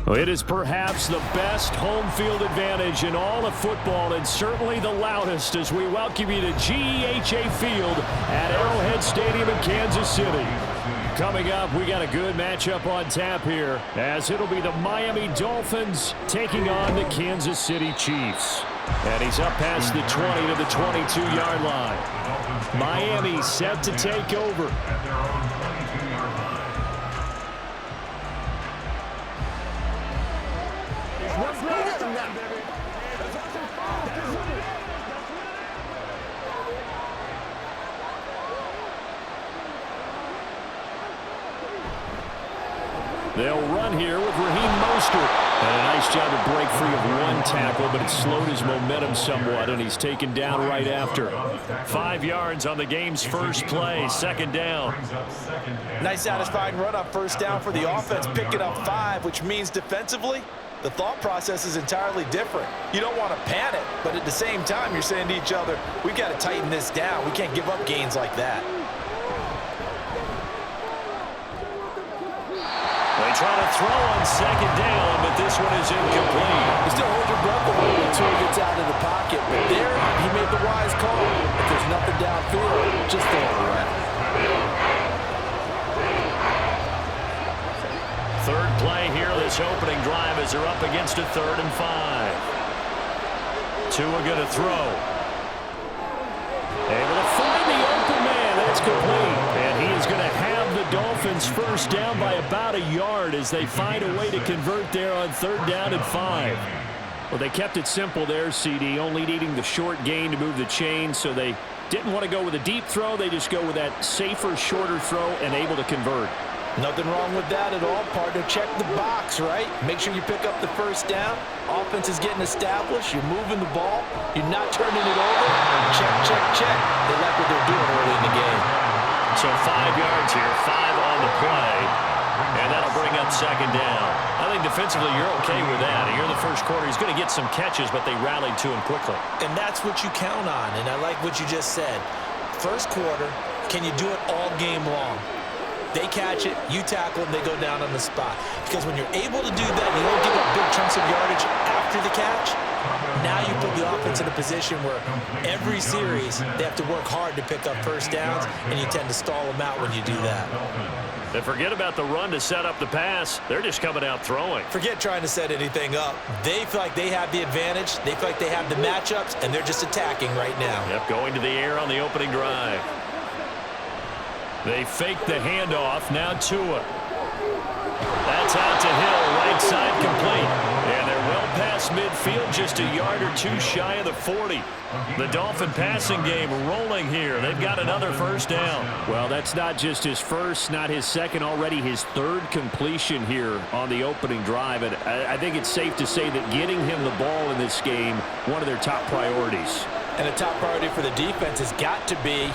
Well, it is perhaps the best home field advantage in all of football, and certainly the loudest, as we welcome you to GEHA Field at Arrowhead Stadium in Kansas City. Coming up, we got a good matchup on tap here, as it'll be the Miami Dolphins taking on the Kansas City Chiefs. And he's up past the 20 to the 22-yard line. Miami set to take over. They'll run here with Raheem Mostert. And a nice job to break free of one tackle, but it slowed his momentum somewhat, and he's taken down right after. 5 yards on the game's first play, second down. Nice satisfying run on first down for the offense, picking up 5, which means defensively, the thought process is entirely different. You don't want to panic, but at the same time, you're saying to each other, we've got to tighten this down. We can't give up gains like that. They try to throw on second down, but this one is incomplete. You still hold your breath a little until he gets out of the pocket. But there, he made the wise call. If there's nothing downfield, just throw it around. Third play here, this opening drive as they're up against a 3rd and 5. Tua going to throw. Able to find the open man. That's complete. And he is going to have the Dolphins first down by about a yard as they find a way to convert there on 3rd down and 5. Well, they kept it simple there, CD, only needing the short gain to move the chain, so they didn't want to go with a deep throw. They just go with that safer, shorter throw and able to convert. Nothing wrong with that at all, partner. Check the box, right? Make sure you pick up the first down. Offense is getting established. You're moving the ball. You're not turning it over. Check, check, check. They like what they're doing early in the game. So 5 yards here, 5 on the play, and that'll bring up second down. I think defensively you're okay with that. Here in the first quarter, he's going to get some catches, but they rallied to him quickly. And that's what you count on, and I like what you just said. First quarter, can you do it all game long? They catch it, you tackle them, they go down on the spot. Because when you're able to do that, you don't give up big chunks of yardage after the catch. Now you put the offense in a position where every series they have to work hard to pick up first downs, and you tend to stall them out when you do that. And forget about the run to set up the pass. They're just coming out throwing. Forget trying to set anything up. They feel like they have the advantage. They feel like they have the matchups, and they're just attacking right now. Yep, going to the air on the opening drive. They fake the handoff. Now Tua. That's out to Hill, right side complete. And they're well past midfield, just a yard or two shy of the 40. The Dolphin passing game rolling here. They've got another first down. Well, that's not just his first, not his second, already his 3rd completion here on the opening drive. And I think it's safe to say that getting him the ball in this game, one of their top priorities. And a top priority for the defense has got to be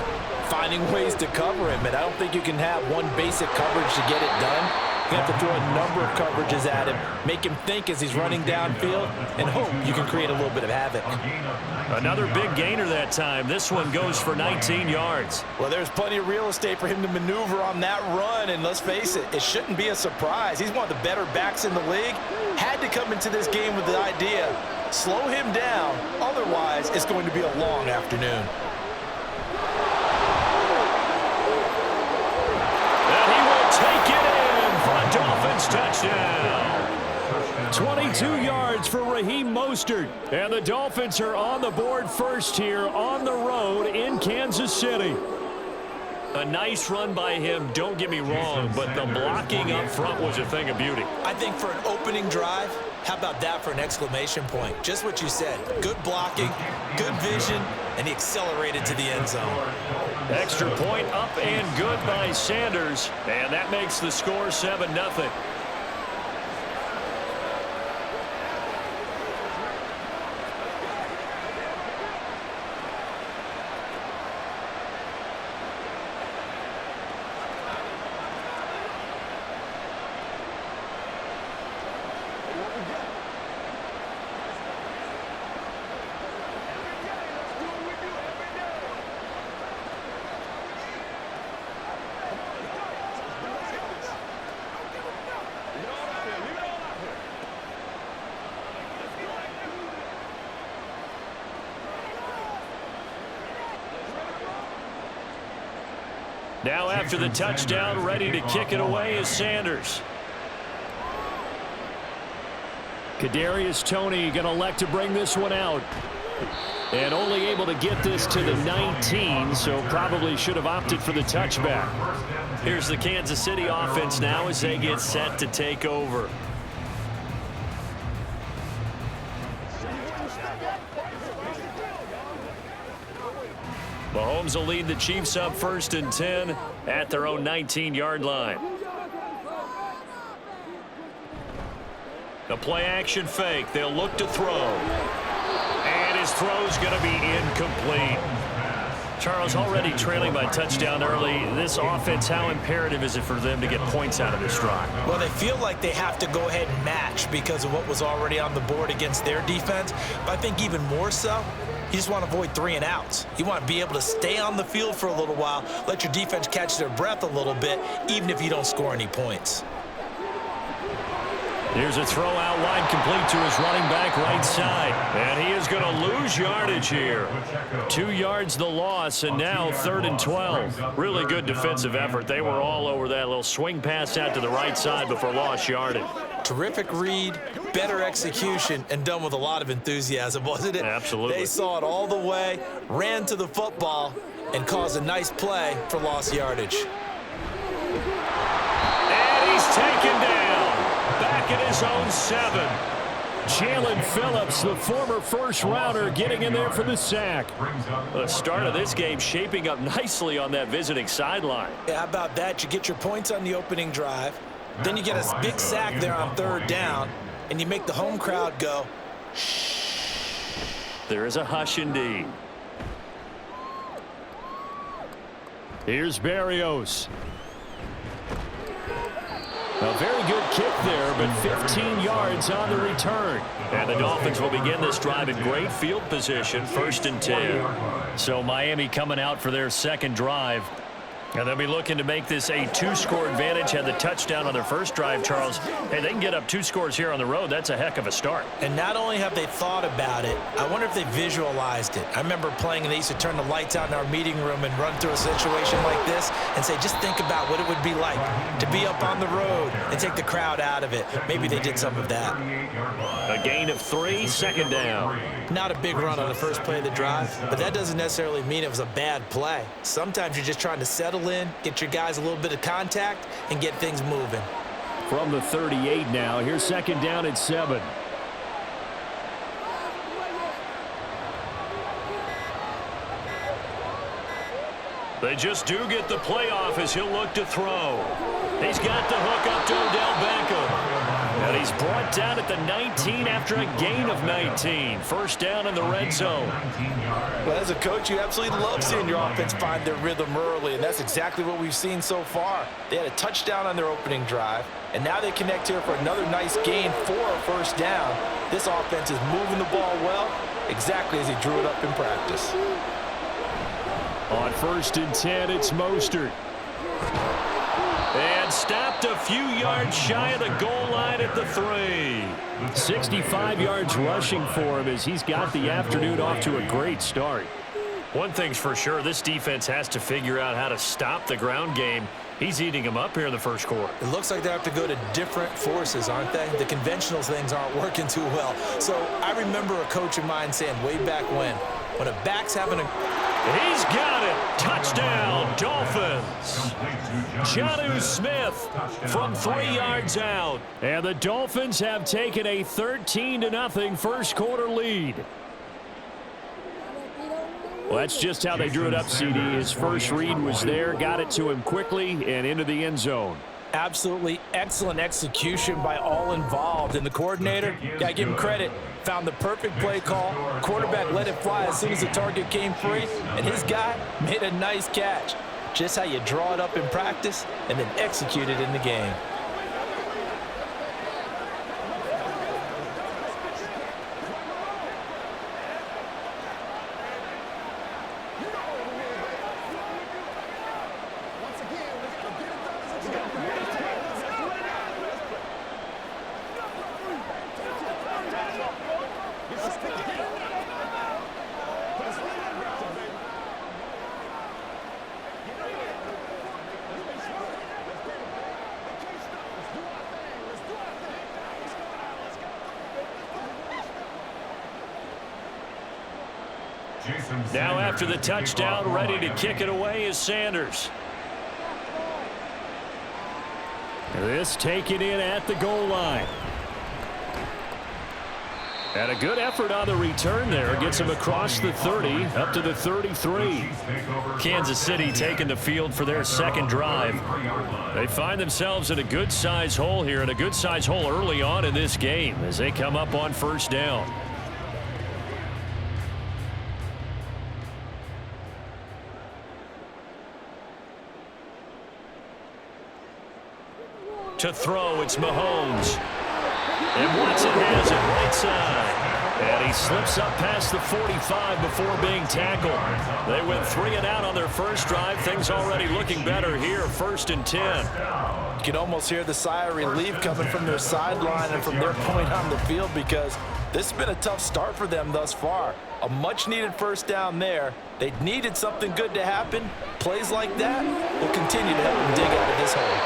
finding ways to cover him. And I don't think you can have one basic coverage to get it done. You have to throw a number of coverages at him, make him think as he's running downfield, and hope you can create a little bit of havoc. Another big gainer that time. This one goes for 19 yards. Well, there's plenty of real estate for him to maneuver on that run, and let's face it, it shouldn't be a surprise. He's one of the better backs in the league. Had to come into this game with the idea, slow him down, otherwise it's going to be a long afternoon. And he will take it in for a Dolphins touchdown. 22 yards for Raheem Mostert. And the Dolphins are on the board first here on the road in Kansas City. A nice run by him, don't get me wrong, but the blocking up front was a thing of beauty. I think for an opening drive, how about that for an exclamation point? Just what you said. Good blocking, good vision, and he accelerated to the end zone. Extra point up and good by Sanders, and that makes the score 7-0. Now after the touchdown, ready to kick it away is Sanders. Kadarius Toney going to elect to bring this one out. And only able to get this to the 19, so probably should have opted for the touchback. Here's the Kansas City offense now as they get set to take over. Mahomes will lead the Chiefs up 1st and 10 at their own 19-yard line. The play action fake. They'll look to throw. And his throw's going to be incomplete. Charles, already trailing by touchdown early. This offense, how imperative is it for them to get points out of this drive? Well, they feel like they have to go ahead and match because of what was already on the board against their defense. But I think even more so, you just want to avoid 3 and outs. You want to be able to stay on the field for a little while, let your defense catch their breath a little bit, even if you don't score any points. Here's a throw out wide, complete to his running back right side. And he is going to lose yardage here. 2 yards the loss, and now 3rd and 12. Really good defensive effort. They were all over that little swing pass out to the right side before lost yardage. Terrific read, better execution, and done with a lot of enthusiasm, wasn't it? Absolutely. They saw it all the way, ran to the football, and caused a nice play for lost yardage. And he's taken down. Back at his own 7. Jalen Phillips, the former first-rounder, getting in there for the sack. The start of this game shaping up nicely on that visiting sideline. Yeah, how about that? You get your points on the opening drive, then you get a big sack there on 3rd down, and you make the home crowd go, shh. There is a hush indeed. Here's Berrios. A very good kick there, but 15 yards on the return. And the Dolphins will begin this drive in great field position, 1st and 10. So Miami coming out for their second drive. And they'll be looking to make this a 2-score advantage. Had the touchdown on their first drive, Charles. Hey, they can get up 2 scores here on the road. That's a heck of a start. And not only have they thought about it, I wonder if they visualized it. I remember playing, and they used to turn the lights out in our meeting room and run through a situation like this and say, just think about what it would be like to be up on the road and take the crowd out of it. Maybe they did some of that. A gain of 3, 2nd down. Not a big run on the first play of the drive, but that doesn't necessarily mean it was a bad play. Sometimes you're just trying to settle in, get your guys a little bit of contact, and get things moving. From the 38 now, here's 2nd down at 7. They just do get the playoff as he'll look to throw. He's got the hook up to Odell Beckham. And he's brought down at the 19 after a gain of 19. 1st down in the red zone. Well, as a coach, you absolutely love seeing your offense find their rhythm early, and that's exactly what we've seen so far. They had a touchdown on their opening drive, and now they connect here for another nice gain for a 1st down. This offense is moving the ball well, exactly as he drew it up in practice. On 1st and 10, it's Mostert. And stopped a few yards shy of the goal line at the 3. 65 yards rushing for him as he's got the afternoon off to a great start. One thing's for sure, this defense has to figure out how to stop the ground game. He's eating them up here in the 1st quarter. It looks like they have to go to different forces, aren't they? The conventional things aren't working too well. So I remember a coach of mine saying way back when a back's having a... He's got it. Touchdown, Dolphins. Jonnu Smith from 3 yards out. And the Dolphins have taken a 13-0 1st quarter lead. Well, that's just how they drew it up, CD. His first read was there, got it to him quickly and into the end zone. Absolutely excellent execution by all involved. And the coordinator, got to give him credit, found the perfect play call. Quarterback let it fly as soon as the target came free, and his guy made a nice catch. Just how you draw it up in practice and then execute it in the game. Now after the touchdown, ready to kick it away is Sanders. This taken in at the goal line. And a good effort on the return there. Gets him across the 30, up to the 33. Kansas City taking the field for their second drive. They find themselves in a good-size hole here, and a good-size hole early on in this game as they come up on first down. To throw, it's Mahomes. And Watson has it right side. And he slips up past the 45 before being tackled. They went 3 and out on their first drive. Things already looking better here, 1st and 10. You can almost hear the sigh of relief coming from their sideline and from their point on the field, because this has been a tough start for them thus far. A much-needed first down there. They needed something good to happen. Plays like that will continue to help them dig out of this hole.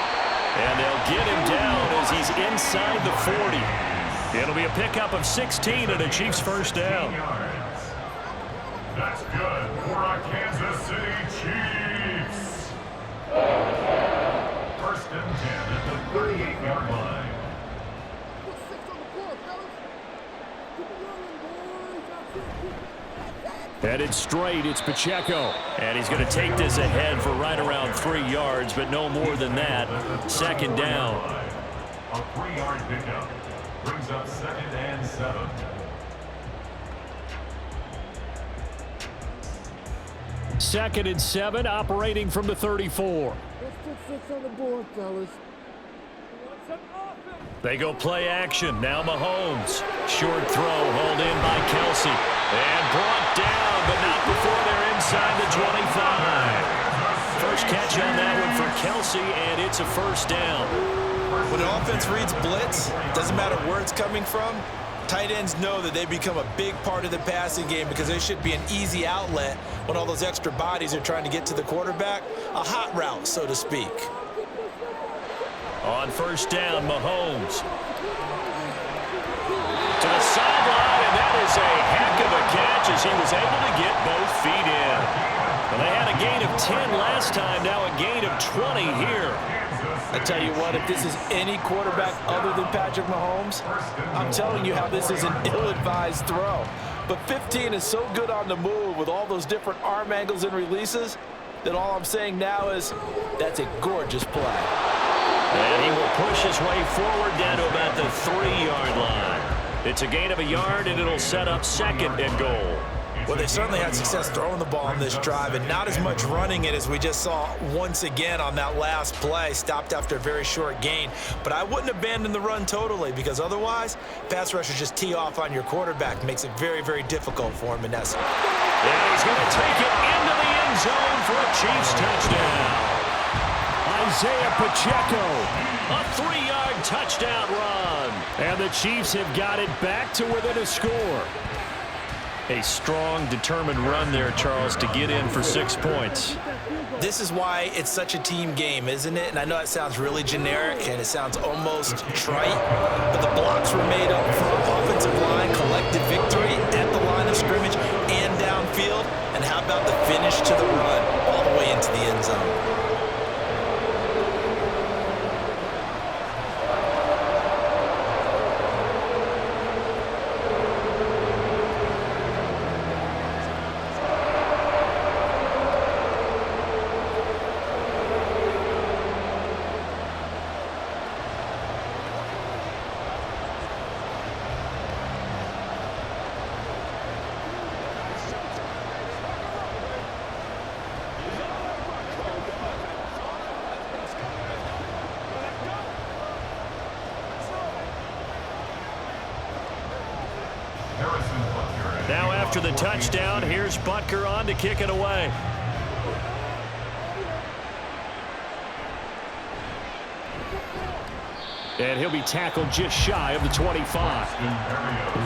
And they'll get him down as he's inside the 40. It'll be a pickup of 16 and a Chiefs first down. That's good for our Kansas City Chiefs. 1st and 10 at the 38-yard line. Headed straight, it's Pacheco. And he's going to take this ahead for right around 3 yards, but no more than that. 2nd down. A 3-yard pickup brings up 2nd and 7. Second and 7, operating from the 34. Let's put 6 on the board, fellas. They go play action. Now Mahomes. Short throw, hauled in by Kelsey. And brought down, but not before they're inside the 25. First catch on that one for Kelsey, and it's a first down. When an offense reads blitz, doesn't matter where it's coming from, tight ends know that they become a big part of the passing game, because they should be an easy outlet when all those extra bodies are trying to get to the quarterback. A hot route, so to speak. On first down, Mahomes. To the sideline, and that is a heck of a catch as he was able to get both feet in. Well, they had a gain of 10 last time, now a gain of 20 here. I tell you what, if this is any quarterback other than Patrick Mahomes, I'm telling you how this is an ill-advised throw. But 15 is so good on the move with all those different arm angles and releases that all I'm saying now is that's a gorgeous play. And he will push his way forward down to about the 3-yard line. It's a gain of a yard, and it'll set up 2nd and goal. Well, they certainly had success throwing the ball on this drive, and not as much running it as we just saw once again on that last play. Stopped after a very short gain. But I wouldn't abandon the run totally, because otherwise, pass rushers just tee off on your quarterback. Makes it very, very difficult for him in that spot. And he's going to take it into the end zone for a Chiefs touchdown. Isaiah Pacheco, a 3-yard touchdown run. And the Chiefs have got it back to within a score. A strong, determined run there, Charles, to get in for 6 points. This is why it's such a team game, isn't it? And I know it sounds really generic and it sounds almost trite, but the blocks were made up front, offensive line, collective victory at the line of scrimmage and downfield. And how about the finish to the run all the way into the end zone? Now after the touchdown, here's Butker on to kick it away. And he'll be tackled just shy of the 25.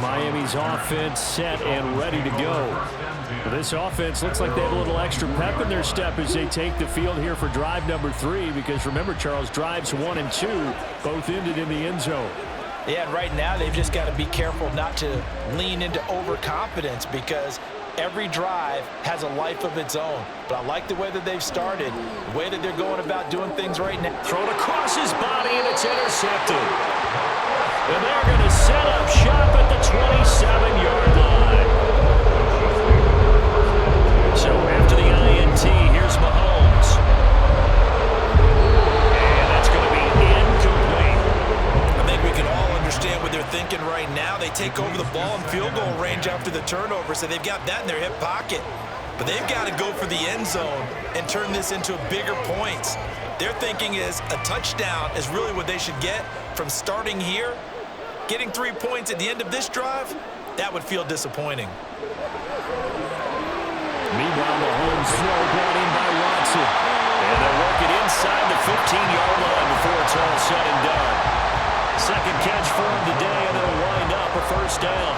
Miami's offense set and ready to go. This offense looks like they have a little extra pep in their step as they take the field here for drive number 3, because remember, Charles, drives 1 and 2 both ended in the end zone. Yeah, and right now they've just got to be careful not to lean into overconfidence, because every drive has a life of its own. But I like the way that they've started, the way that they're going about doing things right now. Thrown across his body, and it's intercepted. And they're going to set up shop at the 27-yard line. So after the INT, here's Mahomes. And that's going to be incomplete. I think we can all understand what they're thinking right now. They take over the ball in field goal range after the turnover, so they've got that in their hip pocket. But they've got to go for the end zone and turn this into bigger points. Their thinking is a touchdown is really what they should get from starting here. Getting 3 points at the end of this drive, that would feel disappointing. Meanwhile, Mahomes' throw brought in by Watson. And they'll work it inside the 15-yard line before it's all said and done. Second catch for him today, and it'll wind up a first down.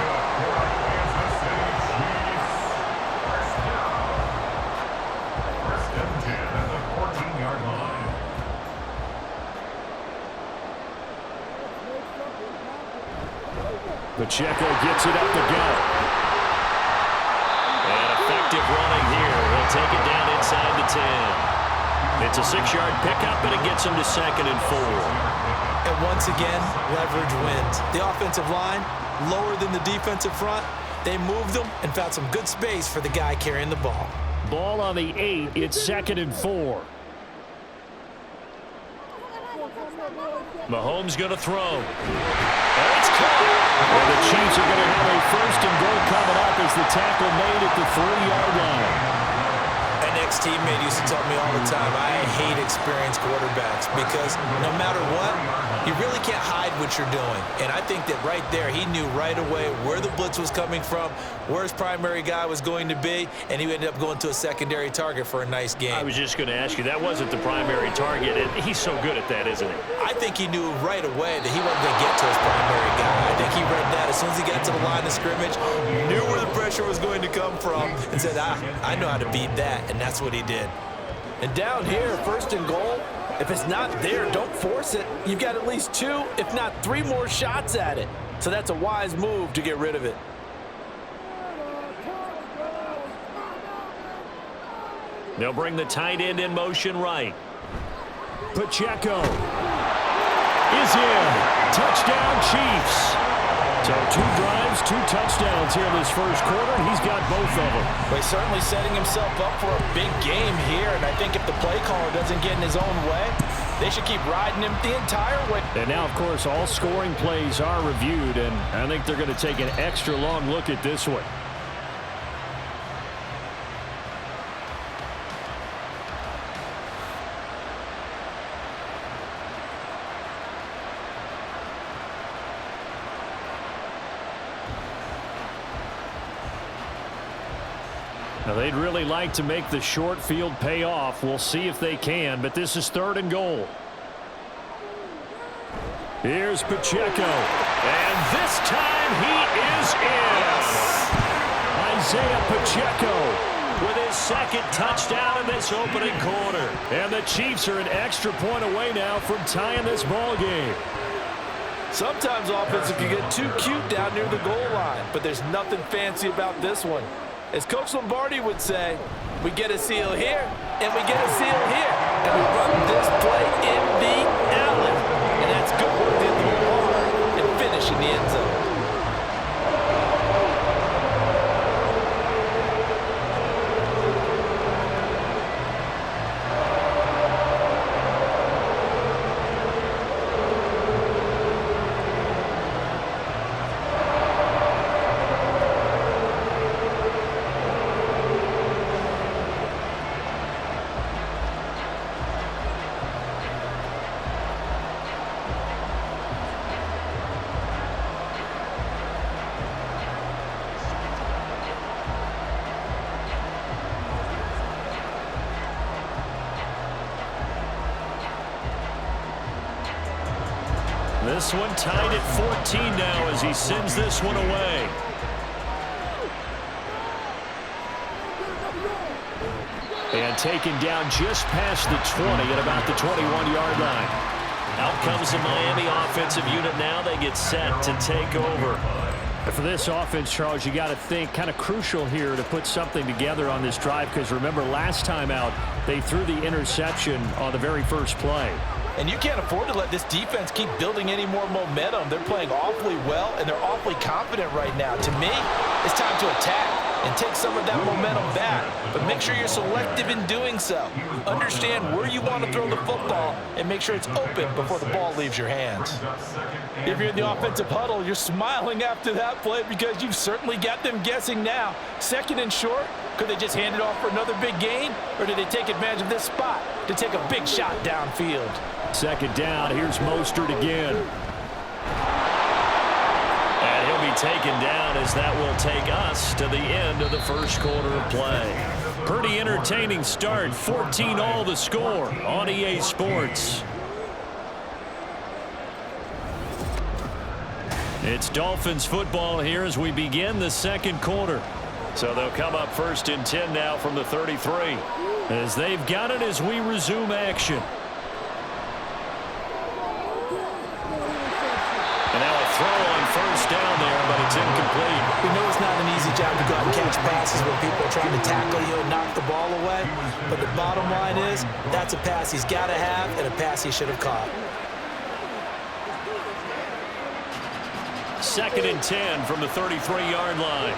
First and 10 at the 14-yard line. Pacheco gets it up the gut. And effective running here. He'll take it down inside the 10. It's a 6-yard pickup, and it gets him to 2nd and 4. And once again, leverage wins. The offensive line, lower than the defensive front. They moved them and found some good space for the guy carrying the ball. Ball on the 8. It's 2nd and 4. Mahomes going to throw. And it's caught. And the Chiefs are going to have a 1st and goal coming up as the tackle made at the 3-yard line. An ex-teammate used to tell me all the time, I hate experienced quarterbacks because no matter what, you really can't hide what you're doing. And I think that right there, he knew right away where the blitz was coming from, where his primary guy was going to be, and he ended up going to a secondary target for a nice game. I was just going to ask you, that wasn't the primary target, and he's so good at that, isn't he? I think he knew right away that he wasn't going to get to his primary guy. I think he read that as soon as he got to the line of scrimmage, knew where the pressure was going to come from, and said, I know how to beat that, and that's what he did. And down here, 1st and goal, if it's not there, don't force it. You've got at least 2, if not 3 more shots at it. So that's a wise move to get rid of it. They'll bring the tight end in motion right. Pacheco is in. Touchdown, Chiefs. So 2 drives, 2 touchdowns here in this first quarter, and he's got both of them. Well, he's certainly setting himself up for a big game here, and I think if the play caller doesn't get in his own way, they should keep riding him the entire way. And now, of course, all scoring plays are reviewed, and I think they're going to take an extra long look at this one. Now, they'd really like to make the short field pay off. We'll see if they can, but this is 3rd and goal. Here's Pacheco, and this time he is in. Isaiah Pacheco with his 2nd touchdown in this opening quarter. And the Chiefs are an extra point away now from tying this ball game. Sometimes offenses can get too cute down near the goal line, but there's nothing fancy about this one. As Coach Lombardi would say, we get a seal here, and we get a seal here. And we run this play in the alley. And that's good work in the water and finish in the end zone. This one tied at 14 now as he sends this one away. And taken down just past the 20 at about the 21-yard line. Out comes the Miami offensive unit now. They get set to take over. For this offense, Charles, you got to think kind of crucial here to put something together on this drive, because remember last time out they threw the interception on the very first play. And you can't afford to let this defense keep building any more momentum. They're playing awfully well, and they're awfully confident right now. To me, it's time to attack and take some of that momentum back. But make sure you're selective in doing so. Understand where you want to throw the football and make sure it's open before the ball leaves your hands. If you're in the offensive huddle, you're smiling after that play because you've certainly got them guessing now. Second and short, could they just hand it off for another big gain? Or did they take advantage of this spot to take a big shot downfield? Second down, here's Mostert again. And he'll be taken down as that will take us to the end of the first quarter of play. Pretty entertaining start, 14-all the score on EA Sports. It's Dolphins football here as we begin the second quarter. So they'll come up first and 10 now from the 33 as they've got it as we resume action. And now a throw on first down there, but it's incomplete. We know it's not an easy job to go out and catch passes when people are trying to tackle you and knock the ball away. But the bottom line is that's a pass he's got to have and a pass he should have caught. Second and 10 from the 33-yard line.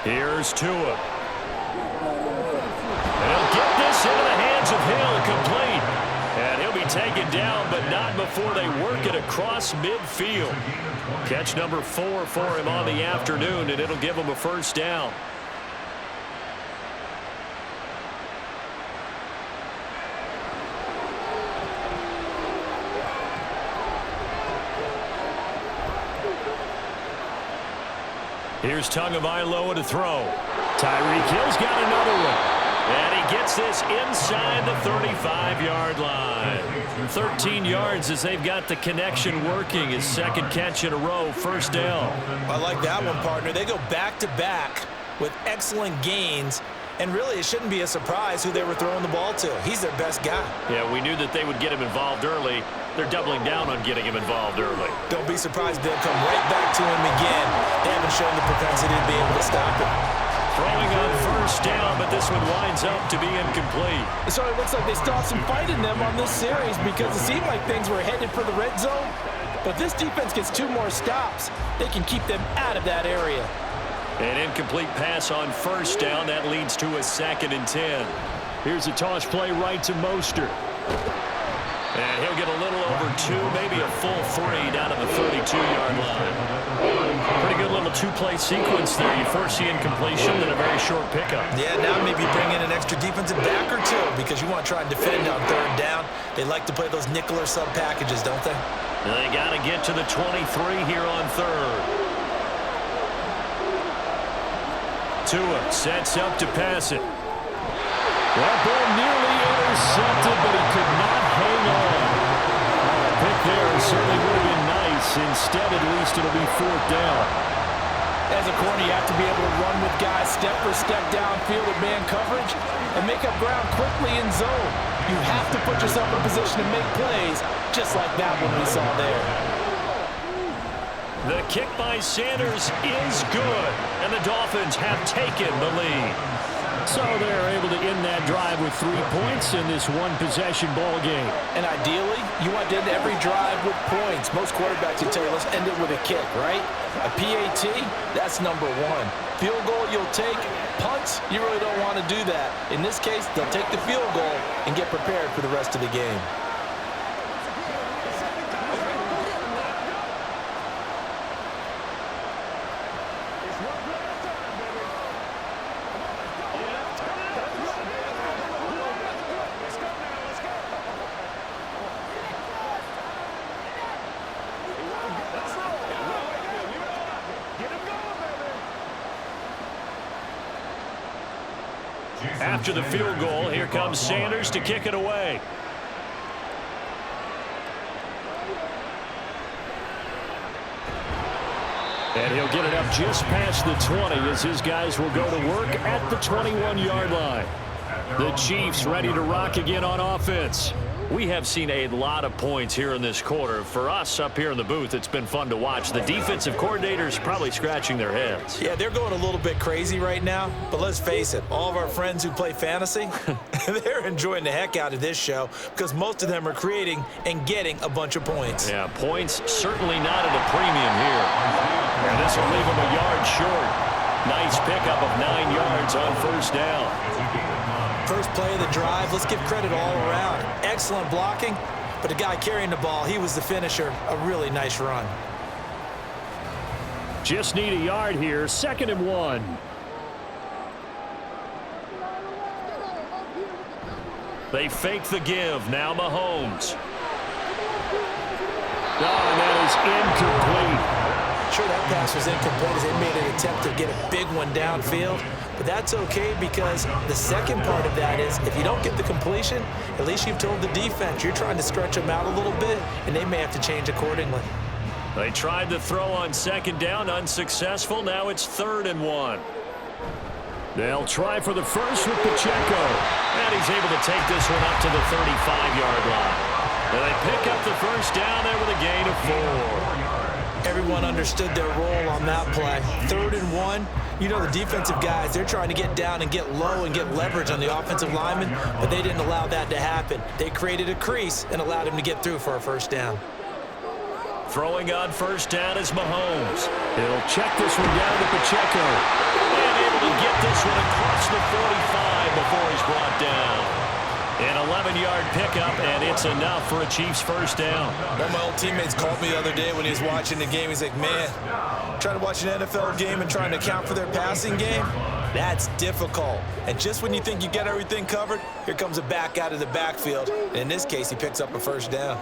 Here's Tua. They'll get this into the hands of Hill, complete. And he'll be taken down, but not before they work it across midfield. Catch number 4 for him on the afternoon, and it'll give him a first down. Here's Tagovailoa to throw. Tyreek Hill's got another one. And he gets this inside the 35-yard line. 13 yards as they've got the connection working. His second catch in a row, first down. I like that one, partner. They go back-to-back with excellent gains. And really, it shouldn't be a surprise who they were throwing the ball to. He's their best guy. Yeah, we knew that they would get him involved early. They're doubling down on getting him involved early. Don't be surprised they'll come right back to him again. They haven't shown the propensity to be able to stop him. Throwing on first down, but this one winds up to be incomplete. So it looks like they still have some fight in them on this series because it seemed like things were headed for the red zone. But this defense gets 2 more stops. They can keep them out of that area. An incomplete pass on first down. That leads to a second and 10. Here's a toss play right to Mostert. And he'll get a little over 2, maybe a full 3 down at the 32-yard line. Pretty good little 2-play sequence there. You force the incompletion and a very short pickup. Yeah, now maybe bring in an extra defensive back or 2 because you want to try and defend on third down. They like to play those nickel or sub packages, don't they? They got to get to the 23 here on third. Tua sets up to pass it. That ball nearly intercepted, but he could not hang on. A pick there certainly would have been nice. Instead, at least it'll be fourth down. As a corner, you have to be able to run with guys step for step downfield with man coverage and make up ground quickly in zone. You have to put yourself in position to make plays, just like that one we saw there. The kick by Sanders is good, and the Dolphins have taken the lead. So they're able to end that drive with 3 points in this one-possession ball game. And ideally, you want to end every drive with points. Most quarterbacks would tell you, let's end it with a kick, right? A PAT, that's number 1. Field goal you'll take. Punts, you really don't want to do that. In this case, they'll take the field goal and get prepared for the rest of the game. After the field goal, here comes Sanders to kick it away. And he'll get it up just past the 20 as his guys will go to work at the 21-yard line. The Chiefs ready to rock again on offense. We have seen a lot of points here in this quarter. For us up here in the booth, it's been fun to watch. The defensive coordinators probably scratching their heads. Yeah, they're going a little bit crazy right now, but let's face it, all of our friends who play fantasy, they're enjoying the heck out of this show because most of them are creating and getting a bunch of points. Yeah, points certainly not at a premium here. And this will leave them a yard short. Nice pickup of 9 yards on first down. First play of the drive, let's give credit all around. Excellent blocking, but the guy carrying the ball, he was the finisher. A really nice run. Just need a yard here, 2nd and 1. They fake the give, now Mahomes. Oh, and that is incomplete. Sure, that pass was incomplete as they made an attempt to get a big one downfield. But that's okay because the second part of that is if you don't get the completion, at least you've told the defense you're trying to stretch them out a little bit, and they may have to change accordingly. They tried to throw on 2nd down, unsuccessful. Now it's 3rd and 1. They'll try for the first with Pacheco. And he's able to take this one up to the 35-yard line. And they pick up the first down there with a gain of 4. Everyone understood their role on that play. 3rd and 1. You know the defensive guys, they're trying to get down and get low and get leverage on the offensive lineman, but they didn't allow that to happen. They created a crease and allowed him to get through for a first down. Throwing on first down is Mahomes. He'll check this one down to Pacheco. And able to get this one across the 45 before he's brought down. An 11-yard pickup, and it's enough for a Chiefs first down. One of my old teammates called me the other day when he was watching the game. He's like, man, trying to watch an NFL game and trying to account for their passing game, that's difficult. And just when you think you get everything covered, here comes a back out of the backfield. And in this case, he picks up a first down.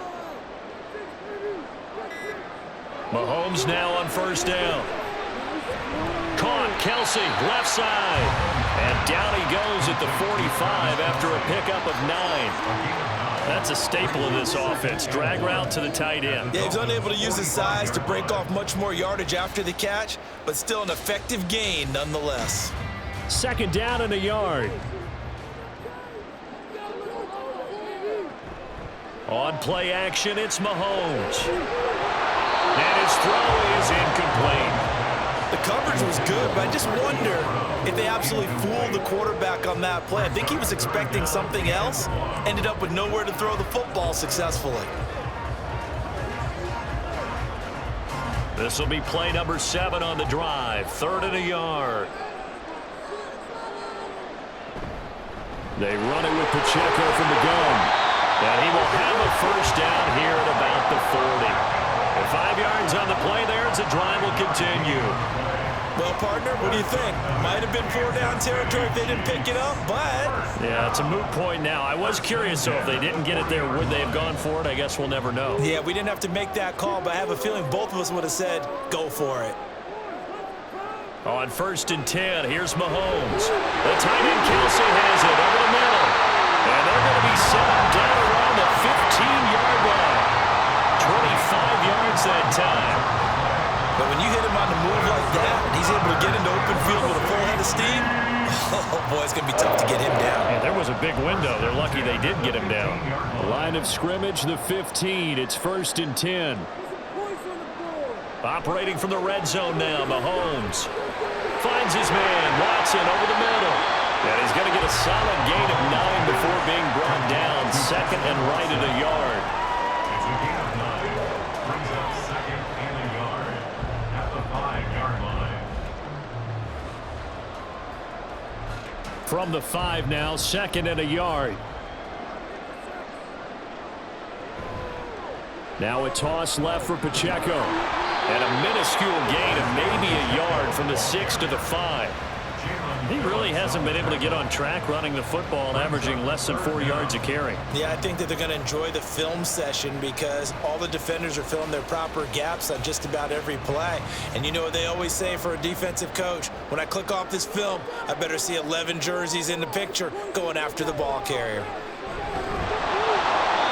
Mahomes now on first down. Caught, Kelsey, left side. And down he goes at the 45 after a pickup of 9. That's a staple of this offense. Drag route to the tight end. Yeah, he's unable to use his size to break off much more yardage after the catch, but still an effective gain nonetheless. 2nd down and a yard. On play action, it's Mahomes. And his throw is incomplete. The coverage was good, but I just wonder if they absolutely fooled the quarterback on that play. I think he was expecting something else, ended up with nowhere to throw the football successfully. This will be play number 7 on the drive. 3rd and a yard. They run it with Pacheco from the gun. And he will have a first down here at about the 40. 5 yards on the play there as the drive will continue. Well, partner, what do you think? Might have been 4-down territory if they didn't pick it up, but... Yeah, it's a moot point now. I was curious, though, if they didn't get it there, would they have gone for it? I guess we'll never know. Yeah, we didn't have to make that call, but I have a feeling both of us would have said, go for it. On 1st and 10, here's Mahomes. The tight end Kelsey has it over the middle. And they're going to be set up down around the 15-yard line. 25 yards that time. But when you hit him on the move like that, and he's able to get into open field with a full head of steam, oh boy, it's going to be tough to get him down. Yeah, there was a big window. They're lucky they did get him down. Line of scrimmage, the 15. It's 1st and 10. Operating from the red zone now, Mahomes. Finds his man, Watson, over the middle. And he's going to get a solid gain of 9 before being brought down. 2nd and right at a yard. From the 5 now, 2nd and a yard. Now a toss left for Pacheco. And a minuscule gain of maybe a yard from the 6 to the 5. He really hasn't been able to get on track running the football and averaging less than 4 yards a carry. Yeah, I think that they're going to enjoy the film session because all the defenders are filling their proper gaps on just about every play. And you know what they always say for a defensive coach? When I click off this film, I better see 11 jerseys in the picture going after the ball carrier.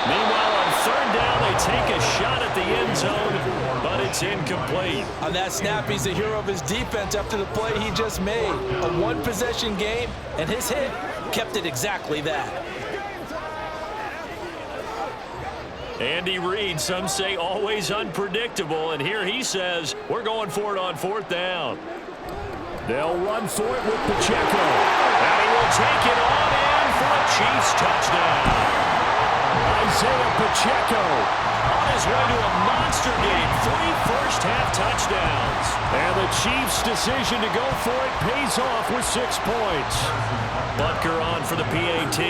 Meanwhile, on 3rd down, they take a shot at the end zone, but it's incomplete. On that snap, he's the hero of his defense after the play he just made. A one-possession game, and his hit kept it exactly that. Andy Reid, some say always unpredictable, and here he says we're going for it on 4th down. They'll run for it with Pacheco. And he will take it on in for a Chiefs touchdown. Isaiah Pacheco on his way to a monster game. 3 first-half touchdowns. And the Chiefs' decision to go for it pays off with 6 points. Butker on for the PAT.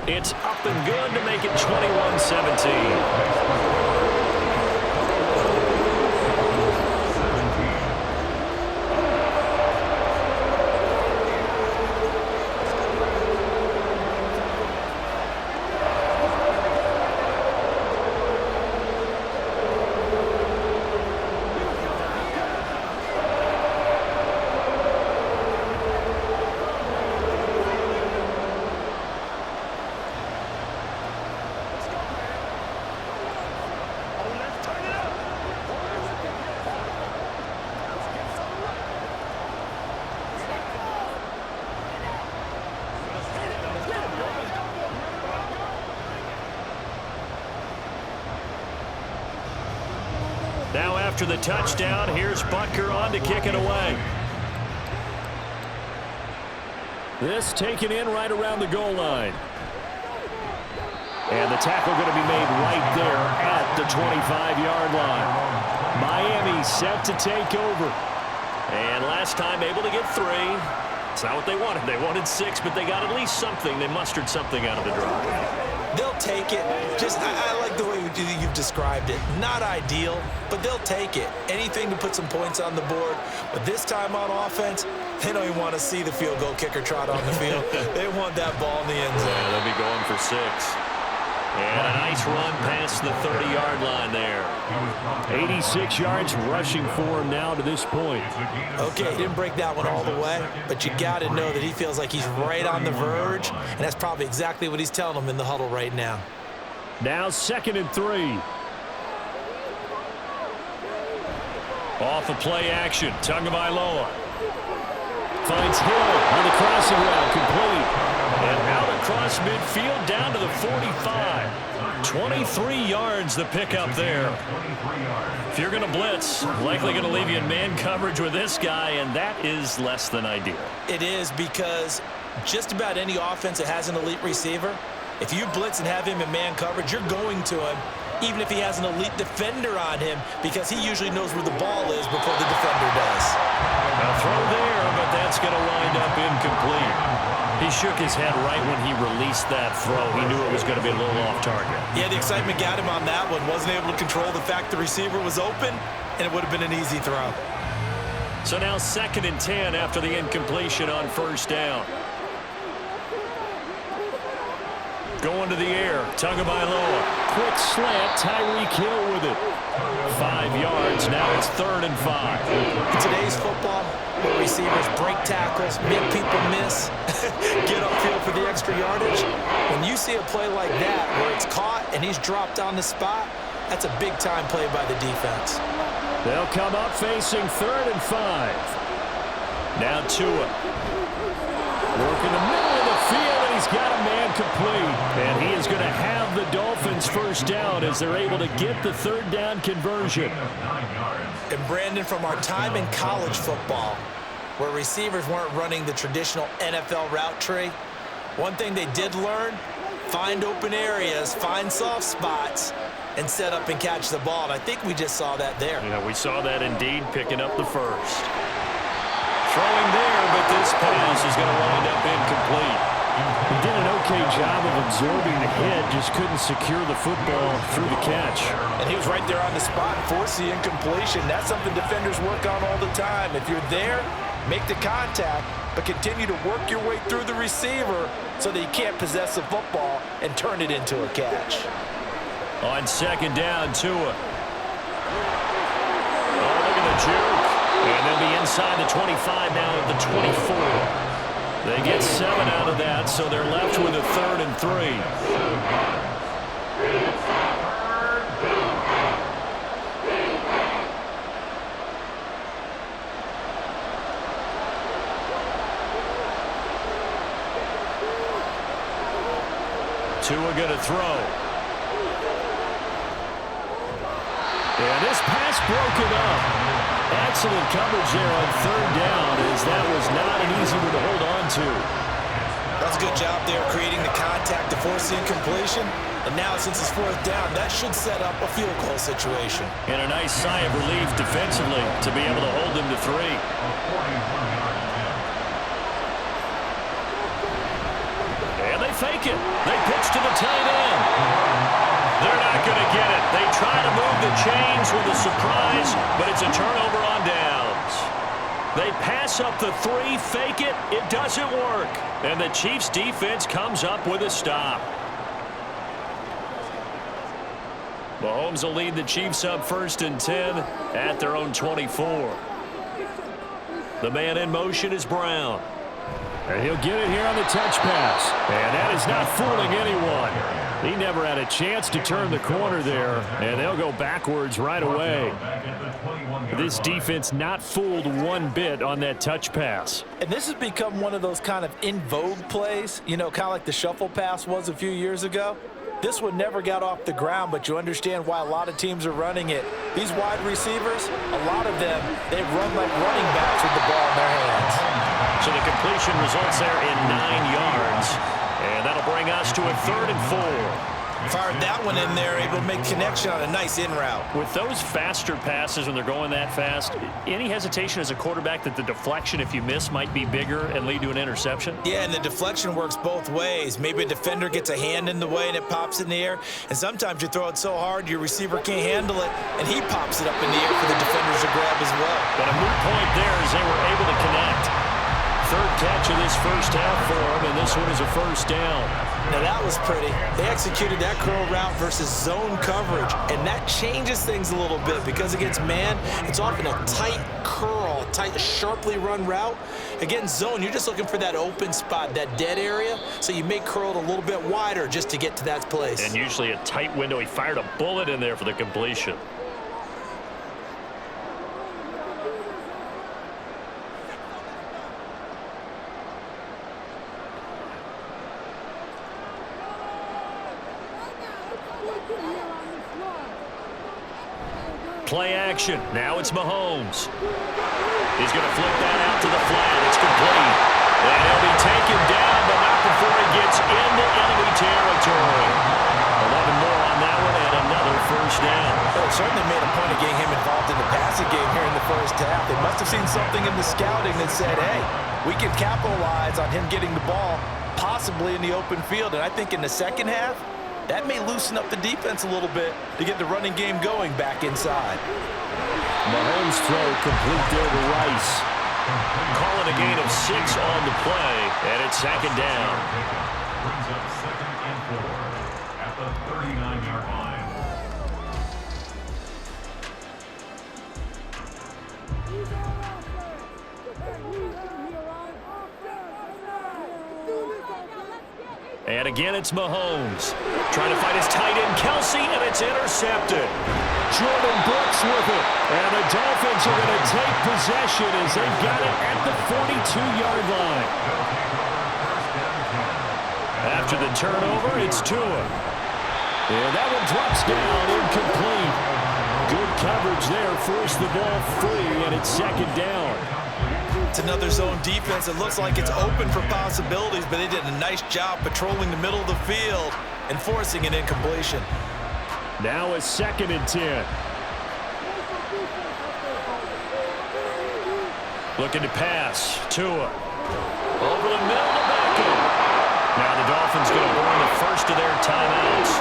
It's up and good to make it 21-17. Now after the touchdown, here's Butker on to kick it away. This taken in right around the goal line. And the tackle going to be made right there at the 25-yard line. Miami set to take over. And last time able to get 3. It's not what they wanted. They wanted 6, but they got at least something. They mustered something out of the drive. They'll take it. I like the way you've described it. Not ideal, but they'll take it. Anything to put some points on the board. But this time on offense, they don't even want to see the field goal kicker trot on the field. They want that ball in the end zone. Yeah, they'll be going for 6. And a nice run past the 30-yard line there. 86 yards rushing for him now to this point. Okay, he didn't break that one all the way, but you got to know that he feels like he's right on the verge, and that's probably exactly what he's telling them in the huddle right now. Now 2nd and 3. Off of play action, Tagovailoa finds Hill on the crossing route, complete. And out across midfield down to the 45. 23 yards the pickup there. If you're going to blitz, likely going to leave you in man coverage with this guy, and that is less than ideal. It is, because just about any offense that has an elite receiver, if you blitz and have him in man coverage, you're going to him, even if he has an elite defender on him, because he usually knows where the ball is before the defender does. A throw there, but that's going to wind up incomplete. He shook his head right when he released that throw. He knew it was going to be a little off target. Yeah, the excitement got him on that one. Wasn't able to control the fact the receiver was open, and it would have been an easy throw. So now 2nd and 10 after the incompletion on 1st down. Going to the air, Tagovailoa. Quick slant, Tyreek Hill with it. 5 yards, now it's 3rd and 5. In today's football, where receivers break tackles, make people miss, get upfield for the extra yardage, when you see a play like that where it's caught and he's dropped on the spot, that's a big-time play by the defense. They'll come up facing 3rd and 5. Now Tua. Working the middle of the field, and he's got a man complete. And he is going to have the Dolphins 1st down as they're able to get the 3rd down conversion. And Brandon, from our time in college football, where receivers weren't running the traditional NFL route tree, one thing they did learn, find open areas, find soft spots, and set up and catch the ball. And I think we just saw that there. Yeah, we saw that indeed, picking up the 1st. Throwing there, but this pass is going to wind up incomplete. He did an okay job of absorbing the hit, just couldn't secure the football through the catch. And he was right there on the spot, forced the incompletion. That's something defenders work on all the time. If you're there, make the contact, but continue to work your way through the receiver so that you can't possess the football and turn it into a catch. On 2nd down, Tua. Oh, look at the juke. And they'll be inside the 25 now at the 24. They get 7 out of that, so they're left with a 3rd and 3. Tua going to throw. And this pass broken up. Excellent coverage there on third down, as that was not an easy one to hold on to. That's a good job there creating the contact to force the incompletion. And now since it's fourth down, that should set up a field goal situation. And a nice sigh of relief defensively to be able to hold them to 3. And they fake it. They pitch to the tight end. They're not going to get it. They try to move the chains with a surprise, but it's a turnover on downs. They pass up the 3, fake it. It doesn't work. And the Chiefs' defense comes up with a stop. Mahomes will lead the Chiefs up 1st and 10 at their own 24. The man in motion is Brown. And he'll get it here on the touch pass. And that is not fooling anyone. He never had a chance to turn the corner there, and they'll go backwards right away. This defense not fooled one bit on that touch pass. And this has become one of those kind of in vogue plays, you know, kind of like the shuffle pass was a few years ago. This one never got off the ground, but you understand why a lot of teams are running it. These wide receivers, a lot of them, they run like running backs with the ball in their hands. So the completion results there in 9 yards, and that'll bring us to a 3rd and 4. Fired that one in there, able to make connection on a nice in route. With those faster passes when they're going that fast, any hesitation as a quarterback that the deflection, if you miss, might be bigger and lead to an interception? Yeah, and the deflection works both ways. Maybe a defender gets a hand in the way and it pops in the air, and sometimes you throw it so hard your receiver can't handle it, and he pops it up in the air for the defenders to grab as well. But a moot point there as they were able to connect. 3rd catch of this first half for him, and this one is a 1st down. Now that was pretty. They executed that curl route versus zone coverage, and that changes things a little bit because against man, it's often a tight curl, tight, sharply run route. Against zone, you're just looking for that open spot, that dead area, so you may curl it a little bit wider just to get to that place. And usually a tight window. He fired a bullet in there for the completion. Play action. Now it's Mahomes. He's going to flip that out to the flat. It's complete. And he'll be taken down, but not before he gets into enemy territory. 11 more on that one, and another 1st down. Well, it certainly made a point of getting him involved in the passing game here in the first half. They must have seen something in the scouting that said, hey, we can capitalize on him getting the ball possibly in the open field. And I think in the second half, that may loosen up the defense a little bit to get the running game going back inside. Mahomes' throw complete there to Rice. Calling a gain of 6 on the play, and it's 2nd down. Brings up 2nd and 4 at the 39-yard line. And again, it's Mahomes. Trying to find his tight end, Kelsey, and it's intercepted. Jordan Brooks with it. And the Dolphins are going to take possession as they've got it at the 42-yard line. After the turnover, it's Tua. And that one drops down, incomplete. Good coverage there, forced the ball free, and it's 2nd down. It's another zone defense. It looks like it's open for possibilities, but they did a nice job patrolling the middle of the field and forcing an incompletion. Now a 2nd and 10. Looking to pass. Tua. Over the middle to Beckham. Now the Dolphins going to burn the first of their timeouts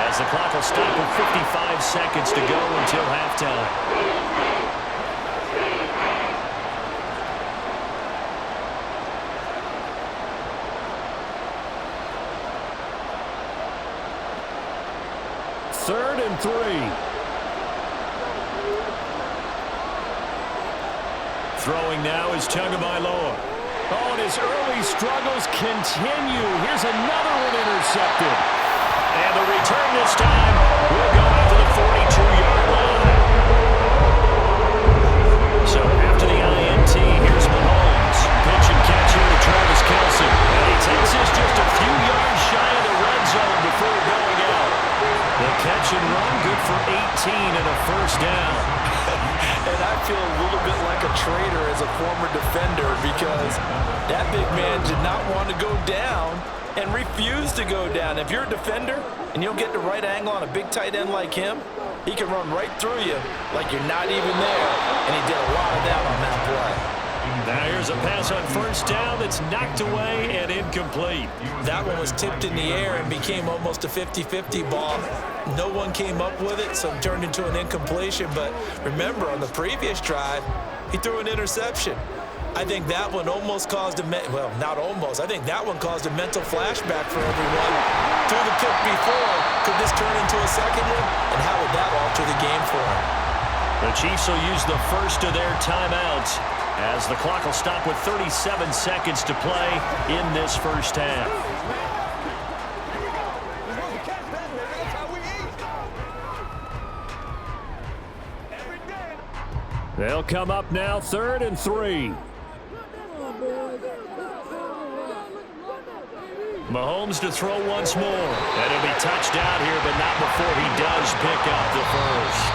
as the clock will stop with 55 seconds to go until halftime. Third and 3. Throwing now is Tagovailoa. Oh, and his early struggles continue. Here's another one intercepted. And the return this time will go out to the 42-yard line. So after the INT, here's Mahomes. Pitch and catch here to Travis Kelce. And he takes us just a few yards shy of the red zone go down and refuse to go down. If you're a defender and you don't get the right angle on a big tight end like him, he can run right through you like you're not even there, and he did a lot of that on that play. Now here's a pass on first down that's knocked away and incomplete. That one was tipped in the air and became almost a 50-50 ball. No one came up with it, so it turned into an incompletion. But remember, on the previous drive, he threw an interception. I think that one almost caused well, not almost. I think that one caused a mental flashback for everyone. Threw the pick before. Could this turn into a second one? And how would that alter the game for him? The Chiefs will use the first of their timeouts as the clock will stop with 37 seconds to play in this first half. They'll come up now, 3rd and 3. Mahomes to throw once more. And he'll be touched out here, but not before he does pick up the first.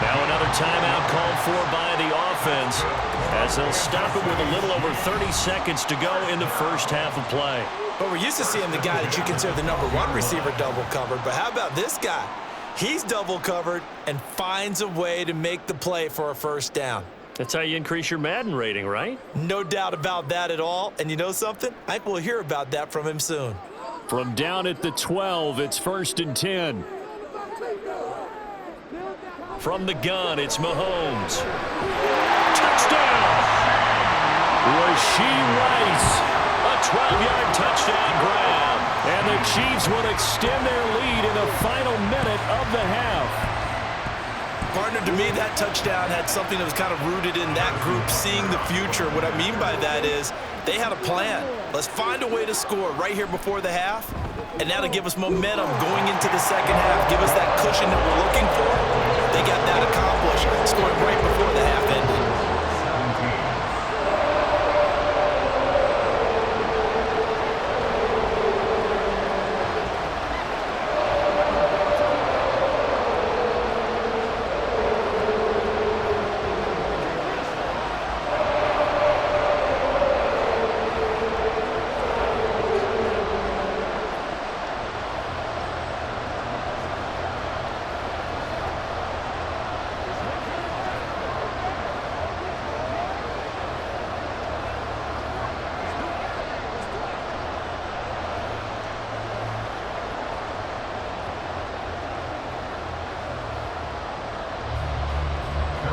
Now another timeout called for by the offense as they'll stop it with a little over 30 seconds to go in the first half of play. But we're used to seeing the guy that you consider the #1 receiver double covered. But how about this guy? He's double covered and finds a way to make the play for a first down. That's how you increase your Madden rating, right? No doubt about that at all. And you know something? I think we'll hear about that from him soon. From down at the 12, it's 1st and 10. From the gun, it's Mahomes. Touchdown! Rashee Rice, a 12-yard touchdown grab. And the Chiefs will extend their lead in the final minute of the half. Partner, to me, that touchdown had something that was kind of rooted in that group seeing the future. What I mean by that is they had a plan. Let's find a way to score right here before the half, and that'll give us momentum going into the second half, give us that cushion that we're looking for. They got that accomplished, scoring right before the half ended.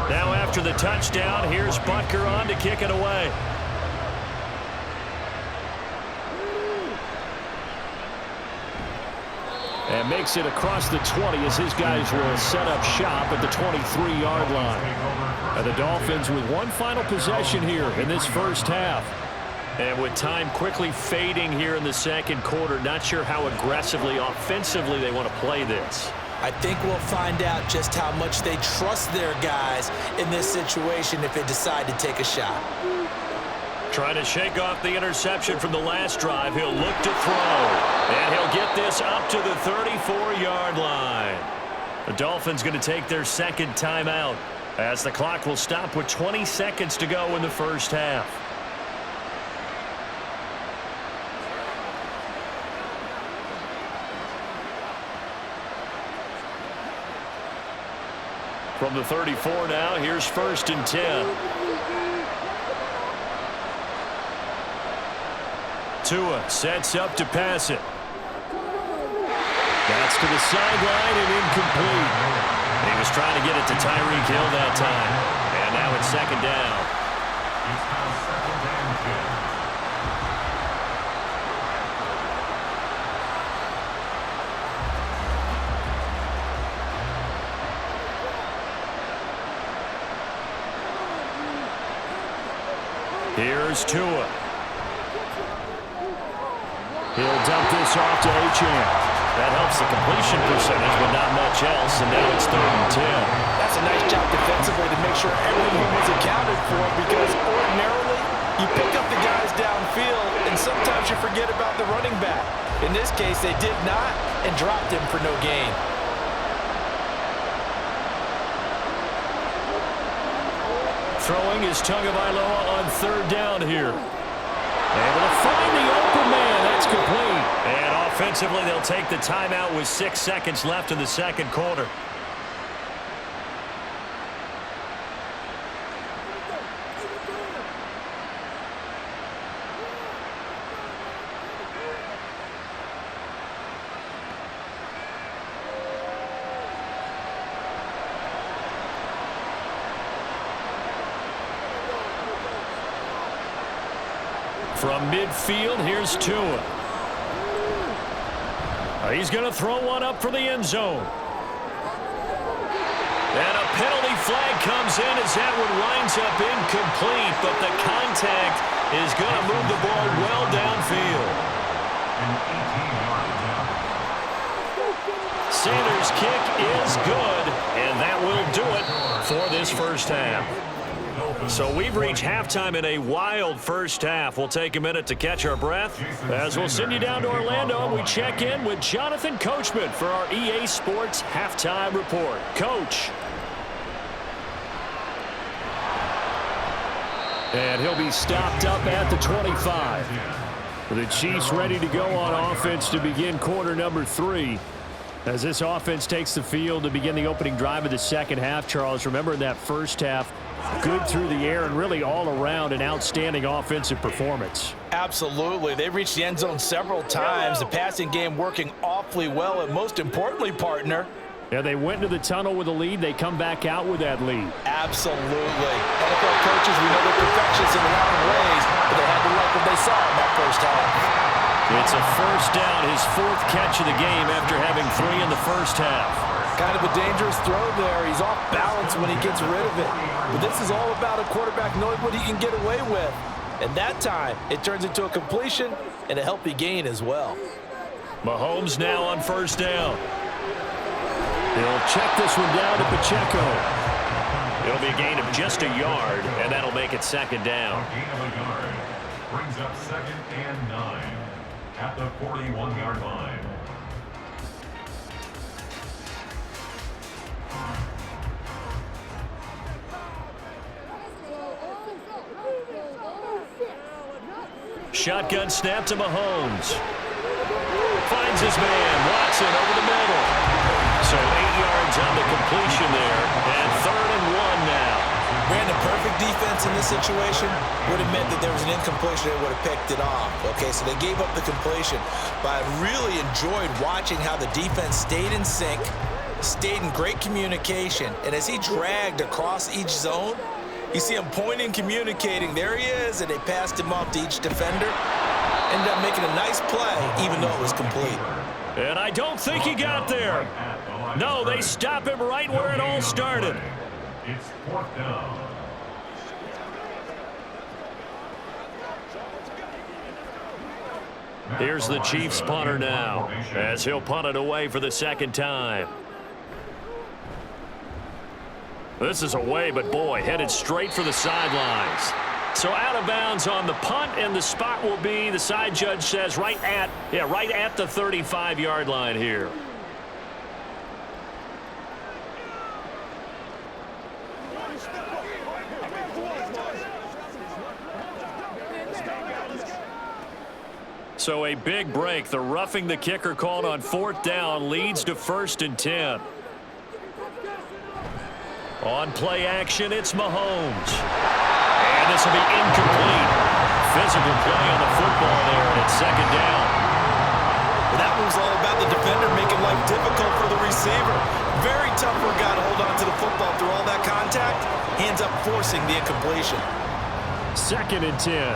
Now after the touchdown, here's Butker on to kick it away. And makes it across the 20 as his guys will set up shop at the 23-yard line. And the Dolphins with one final possession here in this first half. And with time quickly fading here in the second quarter, not sure how aggressively, offensively they want to play this. I think we'll find out just how much they trust their guys in this situation if they decide to take a shot. Trying to shake off the interception from the last drive. He'll look to throw. And he'll get this up to the 34-yard line. The Dolphins going to take their second timeout as the clock will stop with 20 seconds to go in the first half. From the 34 now, here's 1st and 10. Tua sets up to pass it. That's to the sideline and incomplete. He was trying to get it to Tyreek Hill that time. And now it's 2nd down. It's now 2nd and 10. Here's Tua. He'll dump this off to Achane. That helps the completion percentage, but not much else, and now it's 3rd and 10. That's a nice job defensively to make sure everything was accounted for, because ordinarily you pick up the guys downfield, and sometimes you forget about the running back. In this case, they did not and dropped him for no gain. Throwing is Tagovailoa on 3rd down here. Able to find the open man. That's complete. And offensively, they'll take the timeout with 6 seconds left in the second quarter. From midfield, here's Tua. He's going to throw one up for the end zone. And a penalty flag comes in as that one winds up incomplete, but the contact is going to move the ball well downfield. Sanders' kick is good, and that will do it for this first half. So we've reached halftime in a wild first half. We'll take a minute to catch our breath as we'll send you down to Orlando and we check in with Jonathan Coachman for our EA Sports Halftime Report. Coach. And he'll be stopped up at the 25. The Chiefs ready to go on offense to begin quarter number 3. As this offense takes the field to begin the opening drive of the second half, Charles, remember in that first half, good through the air and really all around an outstanding offensive performance. Absolutely. They reached the end zone several times. The passing game working awfully well, and most importantly, partner. Yeah, they went into the tunnel with a lead. They come back out with that lead. Absolutely. NFL coaches, we know they're perfectionists in a lot of ways, but they had to like what they saw in that first half. It's a first down, his 4th catch of the game after having 3 in the first half. Kind of a dangerous throw there. He's off balance when he gets rid of it. But this is all about a quarterback knowing what he can get away with. And that time, it turns into a completion and a healthy gain as well. Mahomes now on first down. He'll check this one down to Pacheco. It'll be a gain of just a yard, and that'll make it second down. A gain of a yard brings up 2nd and 9 at the 41-yard line. Shotgun snap to Mahomes. Finds his man, Watson over the middle. So 8 yards on the completion there, and 3rd and 1 now. Brandon, perfect defense in this situation would have meant that there was an incompletion that would have picked it off. Okay, so they gave up the completion. But I really enjoyed watching how the defense stayed in sync, stayed in great communication, and as he dragged across each zone, you see him pointing, communicating. There he is, and they passed him off to each defender. Ended up making a nice play, even though it was complete. And I don't think he got there. No, they stop him right where it all started. It's 4th down. Here's the Chiefs punter now, as he'll punt it away for the 2nd time. This is away, but boy, headed straight for the sidelines. So out of bounds on the punt, and the spot will be, the side judge says, right at the 35-yard line here. So a big break. The roughing the kicker called on 4th down leads to 1st and 10. On play action, it's Mahomes. And this will be incomplete. Physical play on the football there, and it's 2nd down. Well, that was all about the defender making life difficult for the receiver. Very tough for a guy to hold on to the football through all that contact. He ends up forcing the incompletion. 2nd and 10.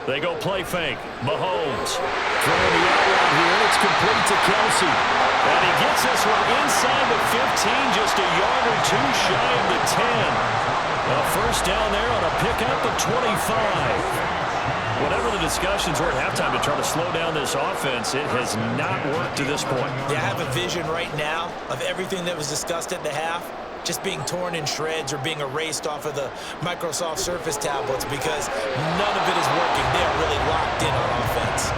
They go play fake. Mahomes throwing the out route here. It's complete to Kelsey. And he gets this one inside the 15, just a yard or 2 shy of the 10. A first down there on a pickup of 25. Whatever the discussions were at halftime to try to slow down this offense, it has not worked to this point. Yeah, I have a vision right now of everything that was discussed at the half just being torn in shreds or being erased off of the Microsoft Surface tablets because none of it is working. They are really locked in on offense.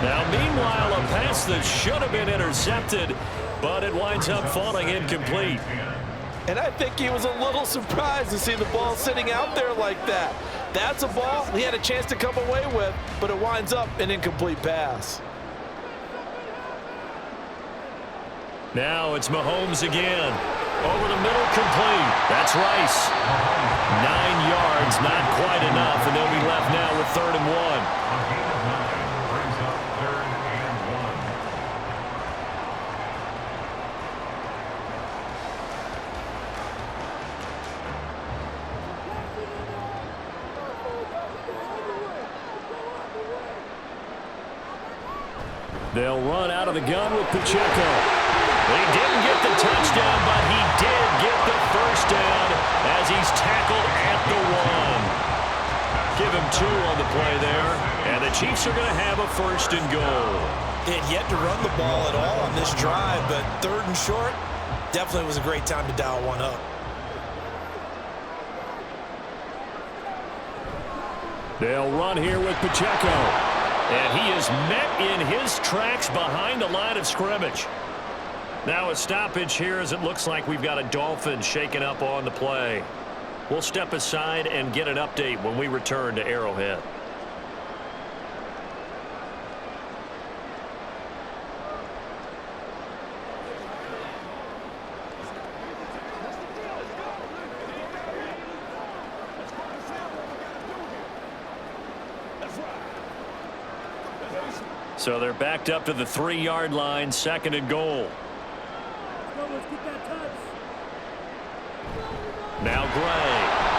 Now, meanwhile, a pass that should have been intercepted, but it winds up falling incomplete. And I think he was a little surprised to see the ball sitting out there like that. That's a ball he had a chance to come away with, but it winds up an incomplete pass. Now it's Mahomes again. Over the middle, complete. That's Rice. 9 yards, not quite enough, and they'll be left now with 3rd and 1. A gain of 9 brings up 3rd and 1. They'll run out of the gun with Pacheco. He didn't get the touchdown, but he did get the first down as he's tackled at the 1. Give him 2 on the play there, and the Chiefs are going to have a 1st and goal. They had yet to run the ball at all on this drive, but 3rd and short definitely was a great time to dial one up. They'll run here with Pacheco. And he is met in his tracks behind the line of scrimmage. Now a stoppage here as it looks like we've got a Dolphins shaking up on the play. We'll step aside and get an update when we return to Arrowhead. So they're backed up to the 3-yard line, 2nd and goal. Now Gray,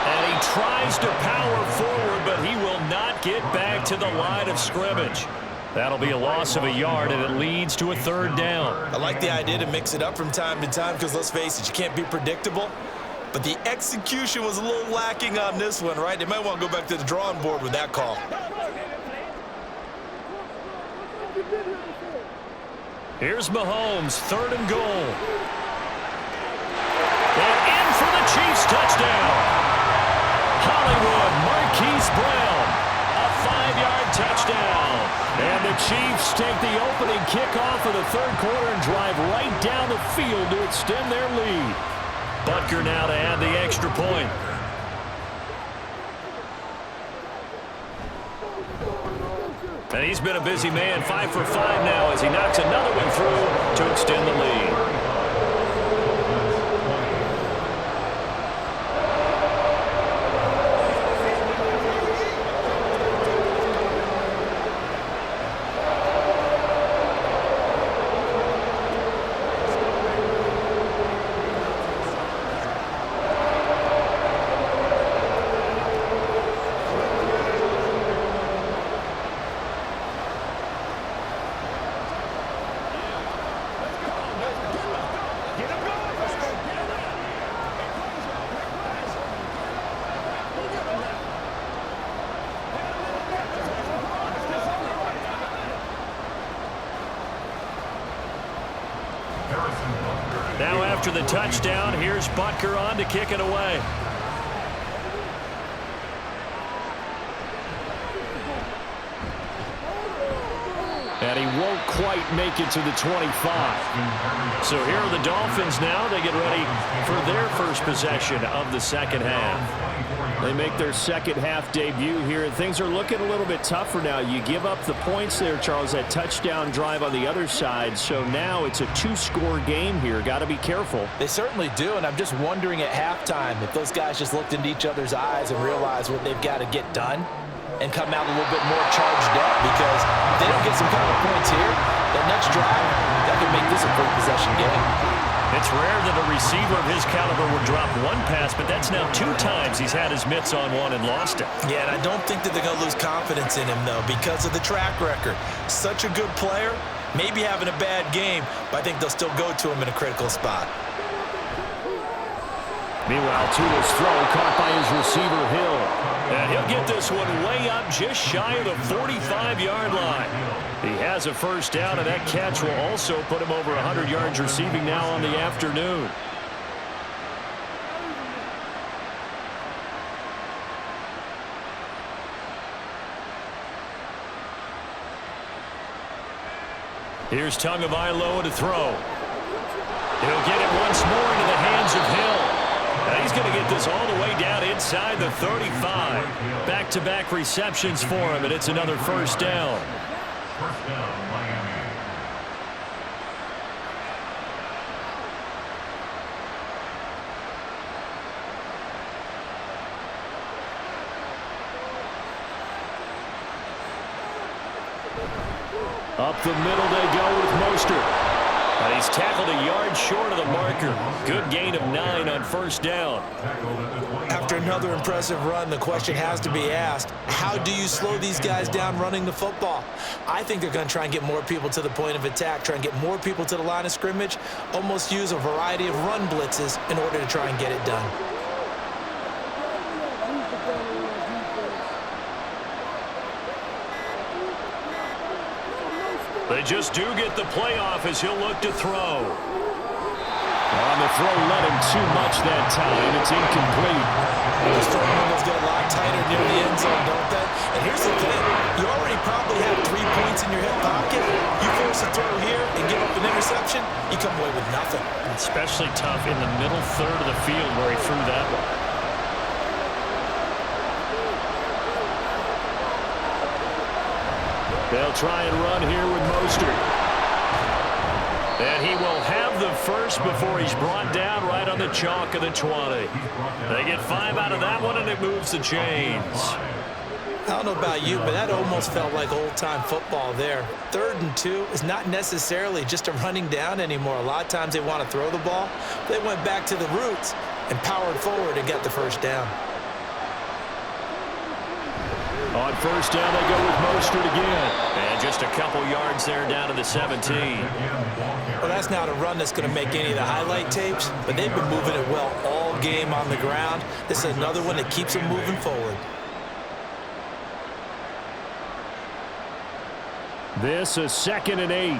and he tries to power forward, but he will not get back to the line of scrimmage. That'll be a loss of a yard, and it leads to a 3rd down. I like the idea to mix it up from time to time because, let's face it, you can't be predictable. But the execution was a little lacking on this one, right? They might want to go back to the drawing board with that call. Here's Mahomes, 3rd and goal. And in for the Chiefs touchdown. Hollywood, Marquise Brown, a 5-yard touchdown. And the Chiefs take the opening kickoff of the 3rd quarter and drive right down the field to extend their lead. Butker now to add the extra point. And he's been a busy man, 5 for 5 now as he knocks another one through to extend the lead. Now after the touchdown, here's Butker on to kick it away. And he won't quite make it to the 25. So here are the Dolphins now. They get ready for their first possession of the 2nd half. They make their 2nd half debut here, and things are looking a little bit tougher now. You give up the points there, Charles, that touchdown drive on the other side. So now it's a 2-score game here. Got to be careful. They certainly do, and I'm just wondering at halftime if those guys just looked into each other's eyes and realized what they've got to get done and come out a little bit more charged up, because if they don't get some kind of points here, that next drive, that could make this a 3-possession game. It's rare that a receiver of his caliber would drop one pass, but that's now 2 times he's had his mitts on one and lost it. Yeah, and I don't think that they're going to lose confidence in him, though, because of the track record. Such a good player, maybe having a bad game, but I think they'll still go to him in a critical spot. Meanwhile, Tua's throw caught by his receiver, Hill. And he'll get this one way up just shy of the 45-yard line. He has a first down, and that catch will also put him over 100 yards receiving now on the afternoon. Here's Tagovailoa to throw. He'll get it once more into the hands of Hill. he's going to get this all the way down inside the 35. Back-to-back receptions for him, and it's another first down. First down, Miami. Up the middle they go with Mostert. And he's tackled a yard short of the marker. Good gain of 9 on first down. After another impressive run, the question has to be asked, how do you slow these guys down running the football? I think they're going to try and get more people to the point of attack, try and get more people to the line of scrimmage, almost use a variety of run blitzes in order to try and get it done. They just do get the playoff as he'll look to throw. On the throw, let him too much that time. It's incomplete. Those front windows get a lot tighter near the end zone, don't they? And here's the thing. You already probably have 3 points in your hip pocket. You force a throw here and give up an interception, you come away with nothing. Especially tough in the middle third of the field where he threw that one. They'll try and run here with Mostert. And he will have the first before he's brought down right on the chalk of the 20. They get 5 out of that one, and it moves the chains. I don't know about you, but that almost felt like old-time football there. 3rd and 2 is not necessarily just a running down anymore. A lot of times they want to throw the ball. They went back to the roots and powered forward and got the first down. On first down, they go with Mostert again. And just a couple yards there down to the 17. Well, that's not a run that's going to make any of the highlight tapes, but they've been moving it well all game on the ground. This is another one that keeps them moving forward. This is 2nd and 8.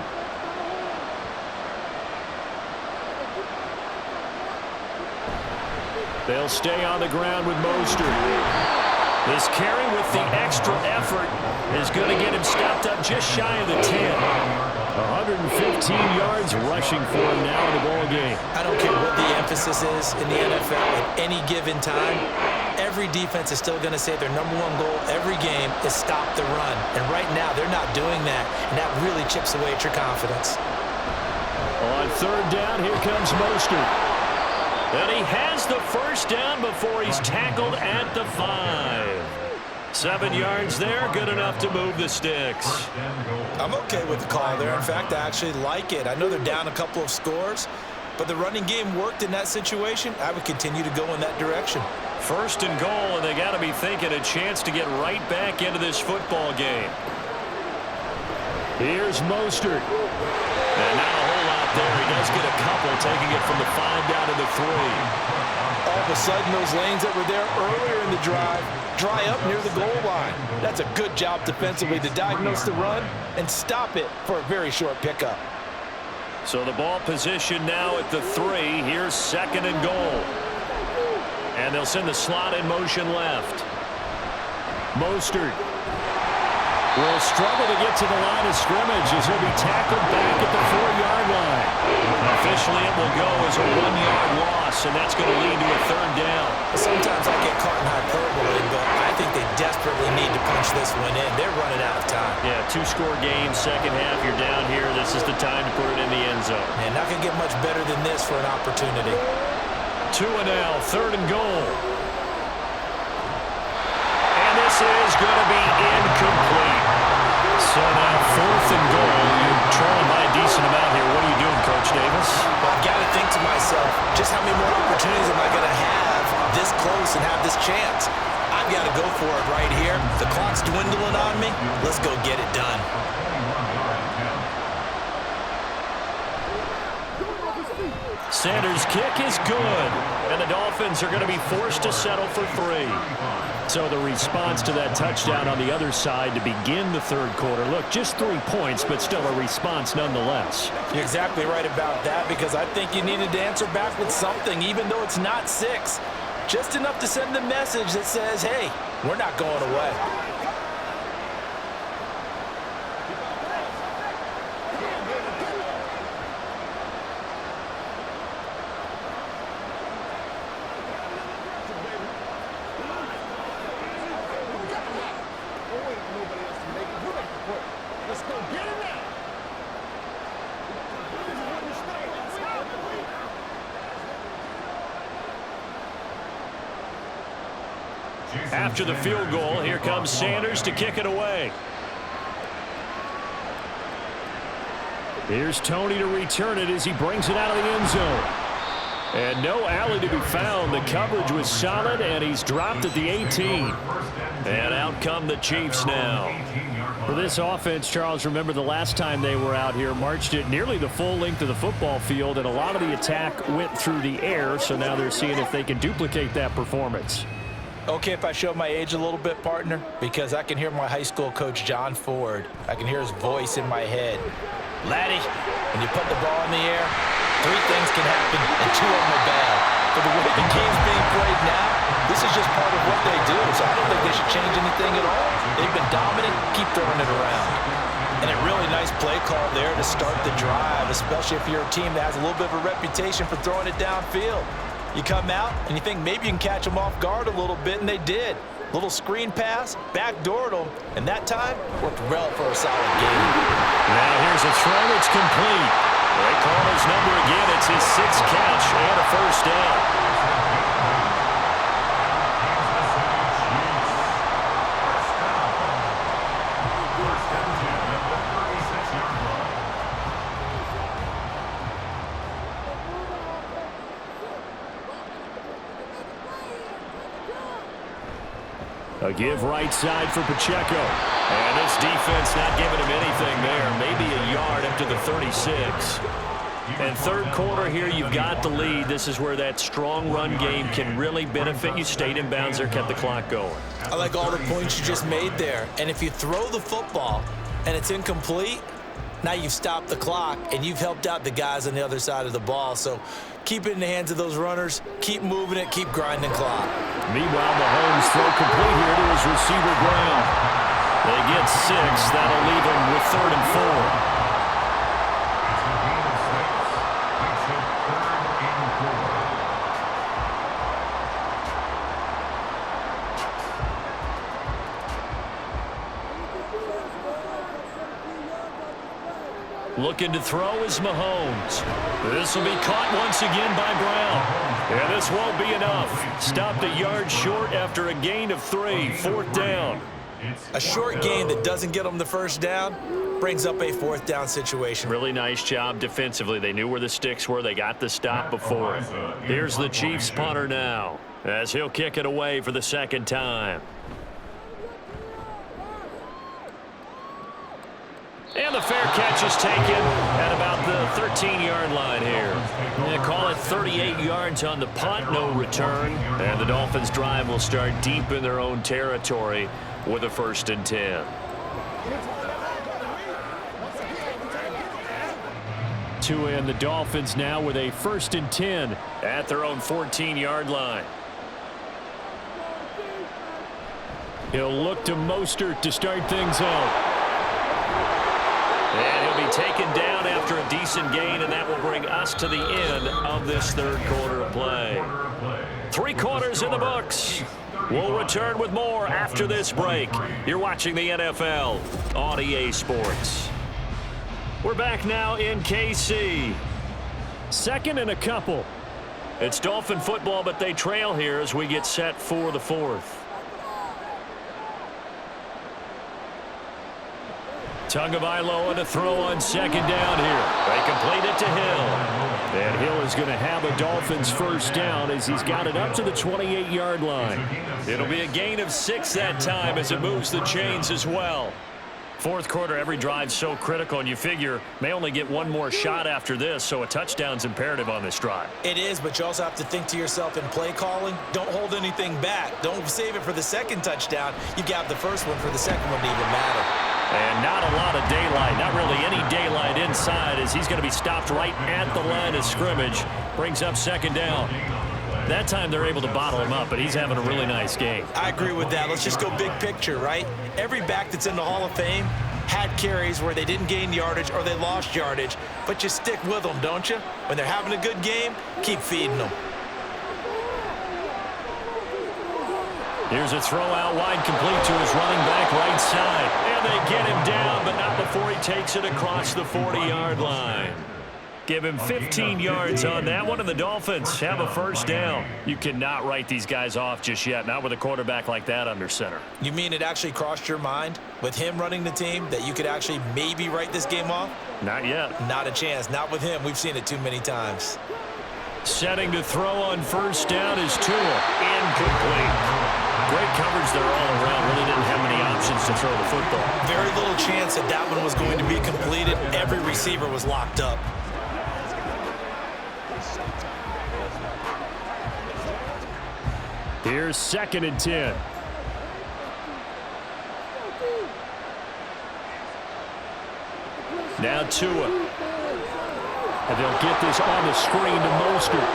They'll stay on the ground with Mostert. This carry with the extra effort is going to get him stopped up just shy of the 10. 115 yards rushing for him now in the ball game. I don't care what the emphasis is in the NFL at any given time. Every defense is still going to say their #1 goal every game is stop the run. And right now they're not doing that, and that really chips away at your confidence. On 3rd down, here comes Mostert. And he has the first down before he's tackled at the 5. 7 yards there, good enough to move the sticks. I'm okay with the call there. In fact, I actually like it. I know they're down a couple of scores, but the running game worked in that situation. I would continue to go in that direction. 1st and goal, and they got to be thinking a chance to get right back into this football game. Here's Mostert. And not a whole lot there. He does get a couple, taking it from the 5 down to the 3. All of a sudden, those lanes that were there earlier in the drive dry up near the goal line. That's a good job defensively to diagnose the run and stop it for a very short pickup. So the ball position now at the 3. Here's 2nd and goal. And they'll send the slot in motion left. Mostert will struggle to get to the line of scrimmage as he'll be tackled back at the 4-yard line. Officially, it will go as a 1-yard loss, and that's going to lead to a 3rd down. Sometimes I get caught in hyperbole, but I think they desperately need to punch this one in. They're running out of time. Yeah, 2-score game, second half, you're down here. This is the time to put it in the end zone. And not going to get much better than this for an opportunity. 2 and now, 3rd and goal. And this is going to be incomplete. So now 4th and goal. You're trailing by a decent amount here. What are you doing, Coach Davis? Well, I've got to think to myself, just how many more opportunities am I going to have this close and have this chance? I've got to go for it right here. The clock's dwindling on me. Let's go get it done. Sanders' kick is good, and the Dolphins are going to be forced to settle for 3. So the response to that touchdown on the other side to begin the 3rd quarter. Look, just 3 points, but still a response nonetheless. You're exactly right about that, because I think you needed to answer back with something, even though it's not 6. Just enough to send the message that says, hey, we're not going away. After the field goal, here comes Sanders to kick it away. Here's Tony to return it as he brings it out of the end zone. And no alley to be found. The coverage was solid, and he's dropped at the 18. And out come the Chiefs now. For this offense, Charles, remember the last time they were out here, marched it nearly the full length of the football field, and a lot of the attack went through the air, so now they're seeing if they can duplicate that performance. Okay, if I show my age a little bit, partner, because I can hear my high school coach, John Ford. I can hear his voice in my head. Laddie, when you put the ball in the air, 3 things can happen, and 2 of them are bad. But the way the game's being played now, this is just part of what they do, so I don't think they should change anything at all. They've been dominant, keep throwing it around. And a really nice play call there to start the drive, especially if you're a team that has a little bit of a reputation for throwing it downfield. You come out, and you think maybe you can catch them off guard a little bit, and they did. Little screen pass, backdoored them, and that time worked well for a solid game. Now here's a throw that's complete. They call his number again. It's his 6th catch and a first down. A give right side for Pacheco. And this defense not giving him anything there. Maybe a yard up to the 36. And third quarter here, you've got the lead. This is where that strong run game can really benefit you. Stayed in bounds there, kept the clock going. I like all the points you just made there. And if you throw the football and it's incomplete, now you've stopped the clock and you've helped out the guys on the other side of the ball. So keep it in the hands of those runners. Keep moving it. Keep grinding clock. Meanwhile, Mahomes throw complete here to his receiver Brown. They get 6. That'll leave him with 3rd and 4. Looking to throw is Mahomes. This will be caught once again by Brown. And this won't be enough. Stopped a yard short after a gain of 3. 4th down. A short gain that doesn't get them the first down brings up a 4th down situation. Really nice job defensively. They knew where the sticks were. They got the stop before. Here's the Chiefs punter now as he'll kick it away for the 2nd time. And the fair catch is taken at about the 13-yard line here. They call it 38 yards on the punt, no return. And the Dolphins' drive will start deep in their own territory with a 1st and 10. To end the Dolphins now with a 1st and 10 at their own 14-yard line. He'll look to Mostert to start things out. And he'll be taken down after a decent gain, and that will bring us to the end of this 3rd quarter of play. 3 quarters in the books. We'll return with more after this break. You're watching the NFL on EA Sports. We're back now in KC. 2nd and a couple. It's Dolphin football, but they trail here as we get set for the 4th. Tagovailoa to throw on 2nd down here. They complete it to Hill. And Hill is going to have a Dolphins 1st down as he's got it up to the 28-yard line. It'll be a gain of 6 that time as it moves the chains as well. 4th quarter, every drive so critical, and you figure may only get one more shot after this, so a touchdown's imperative on this drive. It is, but you also have to think to yourself in play calling, don't hold anything back. Don't save it for the 2nd touchdown. You got the 1st one for the 2nd one to even matter. And not a lot of daylight, not really any daylight inside as he's going to be stopped right at the line of scrimmage. Brings up 2nd down. That time they're able to bottle him up, but he's having a really nice game. I agree with that. Let's just go big picture, right? Every back that's in the Hall of Fame had carries where they didn't gain yardage or they lost yardage, but you stick with them, don't you? When they're having a good game, keep feeding them. Here's a throw out wide, complete to his running back right side. And they get him down, but not before he takes it across the 40-yard line. Give him 15 yards on that one, and the Dolphins have a first down. You cannot write these guys off just yet, not with a quarterback like that under center. You mean it actually crossed your mind with him running the team that you could actually maybe write this game off? Not yet. Not a chance. Not with him. We've seen it too many times. Setting to throw on first down is Tua. Incomplete. Great coverage there all around. Really didn't have many options to throw the football. Very little chance that that one was going to be completed. Every receiver was locked up. Here's 2nd and 10. Now Tua. And they'll get this on the screen to Mostert.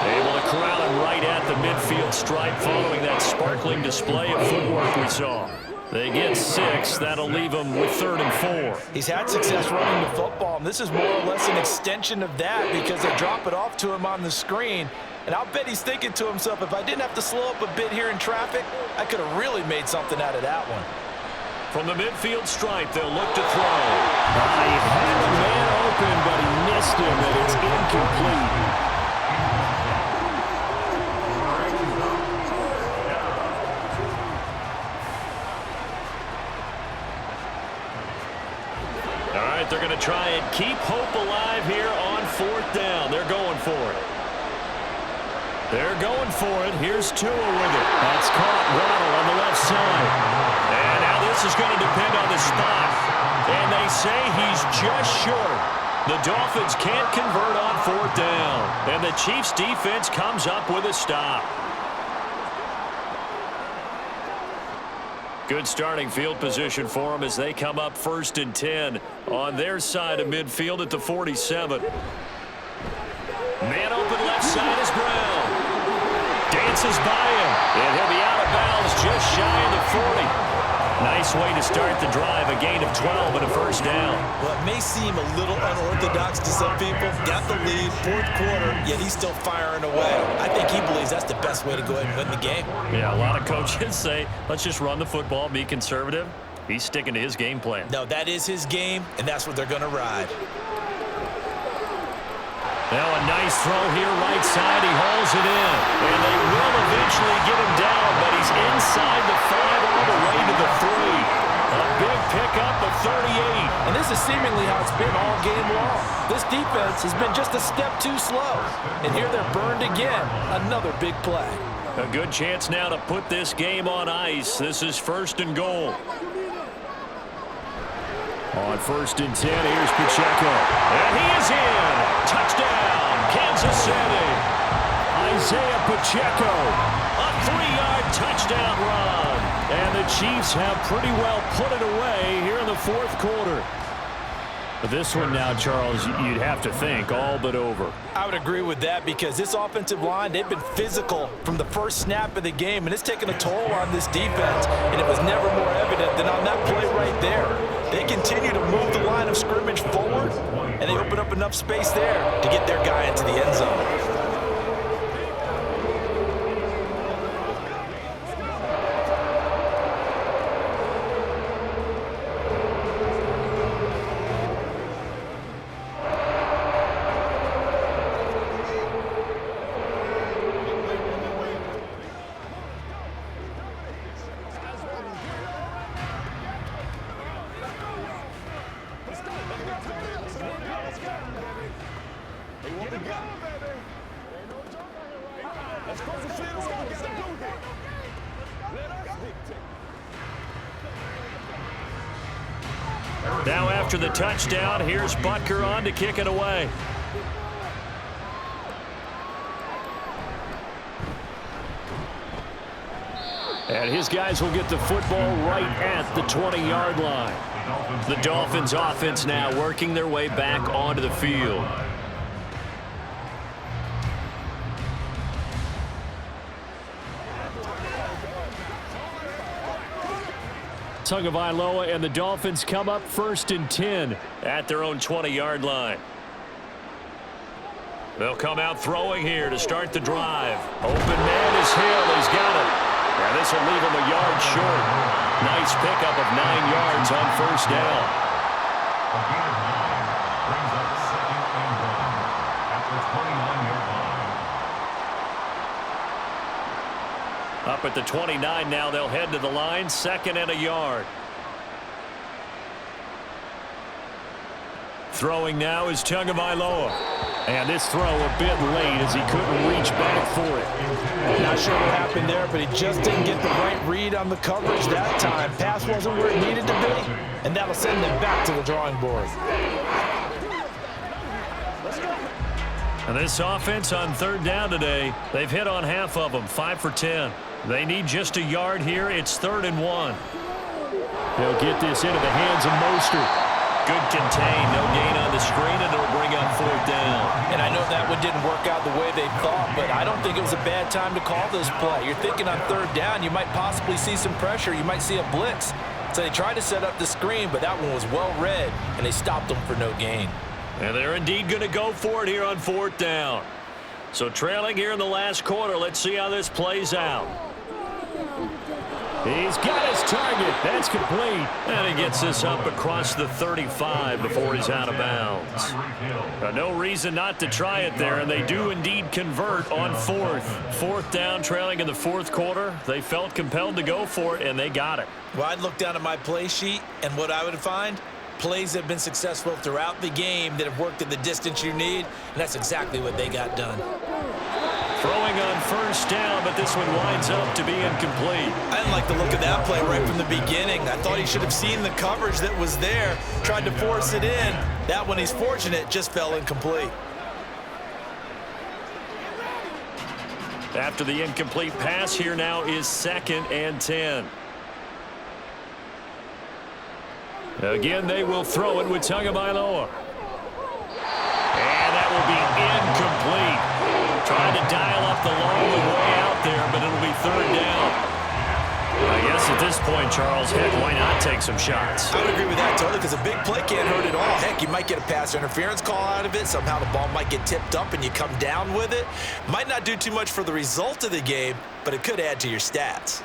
Able to corral him right at the midfield stripe following that sparkling display of footwork we saw. They get 6. That'll leave them with 3rd and 4. He's had success running the football, and this is more or less an extension of that because they drop it off to him on the screen. And I'll bet he's thinking to himself, if I didn't have to slow up a bit here in traffic, I could have really made something out of that one. From the midfield stripe, they'll look to throw. He had the man open, but he missed him, and it's incomplete. All right, they're going to try and keep hope alive here on 4th down. They're going for it. They're going for it. Here's Tua with it. That's caught. Waddle on the left side. And now this is going to depend on the spot. And they say he's just short. The Dolphins can't convert on 4th down. And the Chiefs' defense comes up with a stop. Good starting field position for them as they come up 1st and 10 on their side of midfield at the 47. Man open left side is Brown. Dances by him, and he'll be out of bounds just shy of the 40. Nice way to start the drive, a gain of 12 and a first down. Well, it may seem a little unorthodox to some people. Got the lead, 4th quarter, yet he's still firing away. I think he believes that's the best way to go ahead and win the game. Yeah, a lot of coaches say, let's just run the football, be conservative. He's sticking to his game plan. No, that is his game, and that's what they're going to ride. Now a nice throw here, right side. He hauls it in. And they will eventually get him down, but he's inside the 5 all the way to the 3. A big pickup of 38. And this is seemingly how it's been all game long. This defense has been just a step too slow. And here they're burned again. Another big play. A good chance now to put this game on ice. This is 1st and goal. On 1st and 10, here's Pacheco. And he is in. Touchdown, Kansas City. Isaiah Pacheco, a 3-yard touchdown run. And the Chiefs have pretty well put it away here in the 4th quarter. But this one now, Charles, you'd have to think all but over. I would agree with that because this offensive line, they've been physical from the first snap of the game, and it's taken a toll on this defense, and it was never more evident than on that play right there. They continue to move the line of scrimmage forward, and they open up enough space there to get their guy into the end zone. Now after the touchdown, here's Butker on to kick it away. And his guys will get the football right at the 20-yard line. The Dolphins offense now working their way back onto the field. Tagovailoa and the Dolphins come up 1st and 10 at their own 20-yard line. They'll come out throwing here to start the drive. Open man is Hill. He's got it. And this will leave him a yard short. Nice pickup of 9 yards on first down. A gain of 9 brings up 2nd Up at the 29 now, they'll head to the line, 2nd and a yard. Throwing now is Tagovailoa. And this throw a bit late as he couldn't reach back for it. Not sure what happened there, but he just didn't get the right read on the coverage that time. Pass wasn't where it needed to be, and that'll send them back to the drawing board. And this offense on 3rd down today, they've hit on half of them, 5 for 10. They need just a yard here. It's 3rd and 1. They'll get this into the hands of Mostert. Good contain, no gain on the screen, and it'll bring up 4th down. And I know that one didn't work out the way they thought, but I don't think it was a bad time to call this play. You're thinking on 3rd down, you might possibly see some pressure. You might see a blitz. So they tried to set up the screen, but that one was well read, and they stopped them for no gain. And they're indeed going to go for it here on 4th down. So trailing here in the last quarter, let's see how this plays out. He's got his target. That's complete. And he gets this up across the 35 before he's out of bounds. No reason not to try it there, and they do indeed convert on 4th. 4th down, trailing in the 4th quarter. They felt compelled to go for it, and they got it. Well, I'd look down at my play sheet, and what I would find, plays that have been successful throughout the game that have worked at the distance you need, and that's exactly what they got done. Throwing on 1st down, but this one winds up to be incomplete. I didn't like the look of that play right from the beginning. I thought he should have seen the coverage that was there, tried to force it in. That one, he's fortunate, just fell incomplete. After the incomplete pass, here now is 2nd and 10. Again, they will throw it with Tagovailoa. And that will be incomplete. Trying to dial up the long way out there, but it'll be 3rd down. I guess at this point, Charles, heck, why not take some shots? I would agree with that totally, because a big play can't hurt at all. Heck, you might get a pass interference call out of it. Somehow the ball might get tipped up and you come down with it. Might not do too much for the result of the game, but it could add to your stats.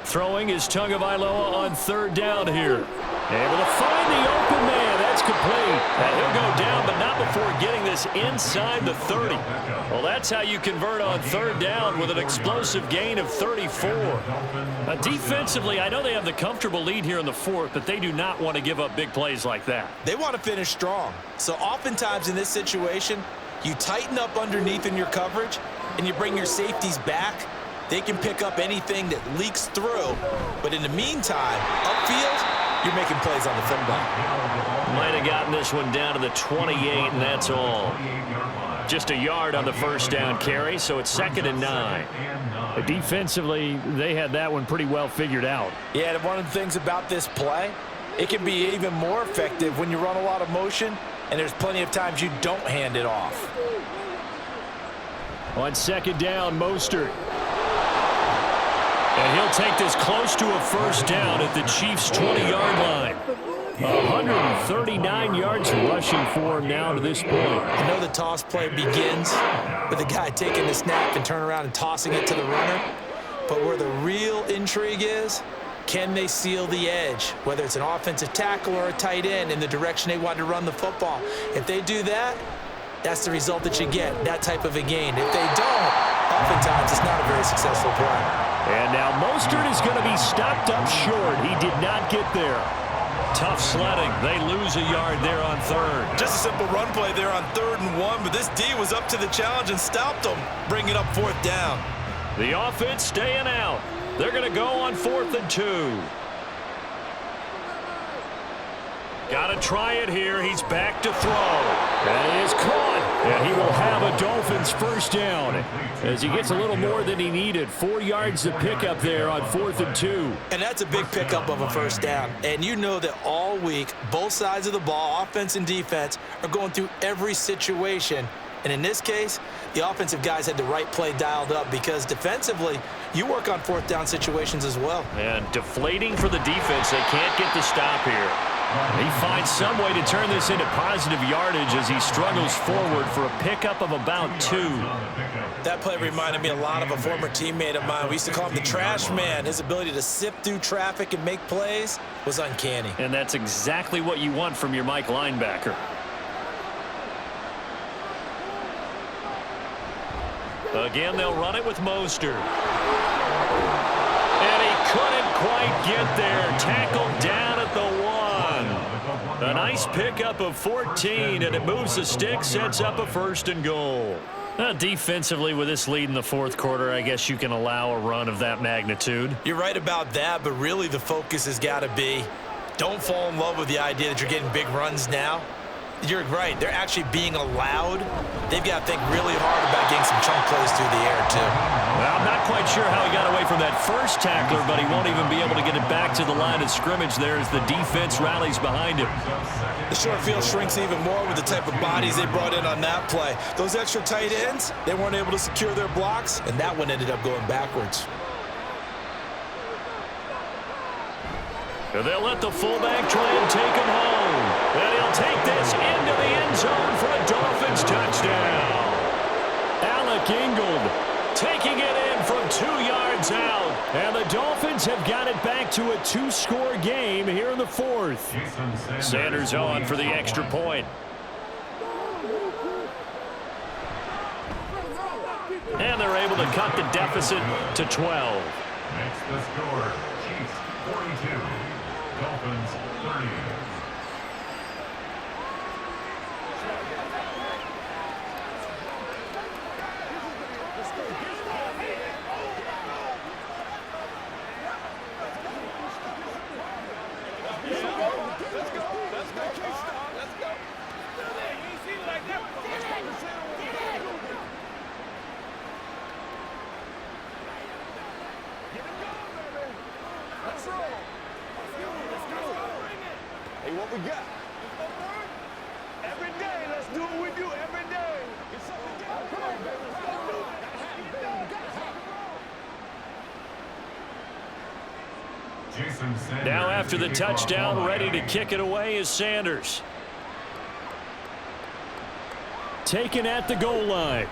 Throwing is Tagovailoa on 3rd down here. Able to find the open man. That's complete. And he'll go down, but not before getting this inside the 30. Well, that's how you convert on 3rd down with an explosive gain of 34. Defensively, I know they have the comfortable lead here in the 4th, but they do not want to give up big plays like that. They want to finish strong. So oftentimes in this situation, you tighten up underneath in your coverage, and you bring your safeties back. They can pick up anything that leaks through. But in the meantime, upfield, you're making plays on the football. Might have gotten this one down to the 28, and that's all. Just a yard on the 1st down carry, so it's 2nd and 9. Defensively, they had that one pretty well figured out. Yeah, and one of the things about this play, it can be even more effective when you run a lot of motion, and there's plenty of times you don't hand it off. On 2nd down, Mostert. And he'll take this close to a 1st down at the Chiefs' 20-yard line. 139 yards rushing for him now to this point. I know the toss play begins with the guy taking the snap and turning around and tossing it to the runner. But where the real intrigue is, can they seal the edge, whether it's an offensive tackle or a tight end, in the direction they want to run the football? If they do that, that's the result that you get, that type of a gain. If they don't, oftentimes it's not a very successful play. And now Mostert is going to be stopped up short. He did not get there. Tough sledding. They lose a yard there on 3rd. Just a simple run play there on 3rd and 1, but this D was up to the challenge and stopped them, bringing up 4th down. The offense staying out. They're going to go on 4th and 2. Got to try it here. He's back to throw. And it is caught. And he will have a Dolphins 1st down as he gets a little more than he needed. 4 yards to pick up there on 4th and 2. And that's a big pickup of a 1st down. And you know that all week, both sides of the ball, offense and defense, are going through every situation. And in this case, the offensive guys had the right play dialed up, because defensively, you work on 4th down situations as well. And deflating for the defense. They can't get the stop here. He finds some way to turn this into positive yardage as he struggles forward for a pickup of about 2. That play reminded me a lot of a former teammate of mine. We used to call him the trash man. His ability to sift through traffic and make plays was uncanny. And that's exactly what you want from your Mike linebacker. Again, they'll run it with Mostert. get there. Tackled down at the 1. A nice pickup of 14, and it moves the stick, sets up a 1st and goal. Defensively, with this lead in the 4th quarter, I guess you can allow a run of that magnitude. You're right about that, but really the focus has got to be don't fall in love with the idea that you're getting big runs now. You're right. They're actually being allowed. They've got to think really hard about getting some chunk plays through the air, too. Well, I'm not quite sure how he got away from that first tackler, but he won't even be able to get it back to the line of scrimmage there as the defense rallies behind him. The short field shrinks even more with the type of bodies they brought in on that play. Those extra tight ends, they weren't able to secure their blocks, and that one ended up going backwards. They'll let the fullback try and take him home. And he'll take this into the end zone for a Dolphins touchdown. Alec Ingold taking it in from 2 yards out. And the Dolphins have got it back to a 2-score game here in the 4th. Sanders on for the extra point. And they're able to cut the deficit to 12. Makes the score Chiefs 42, Dolphins 30. Now after the touchdown, ready to kick it away is Sanders. Taken at the goal line.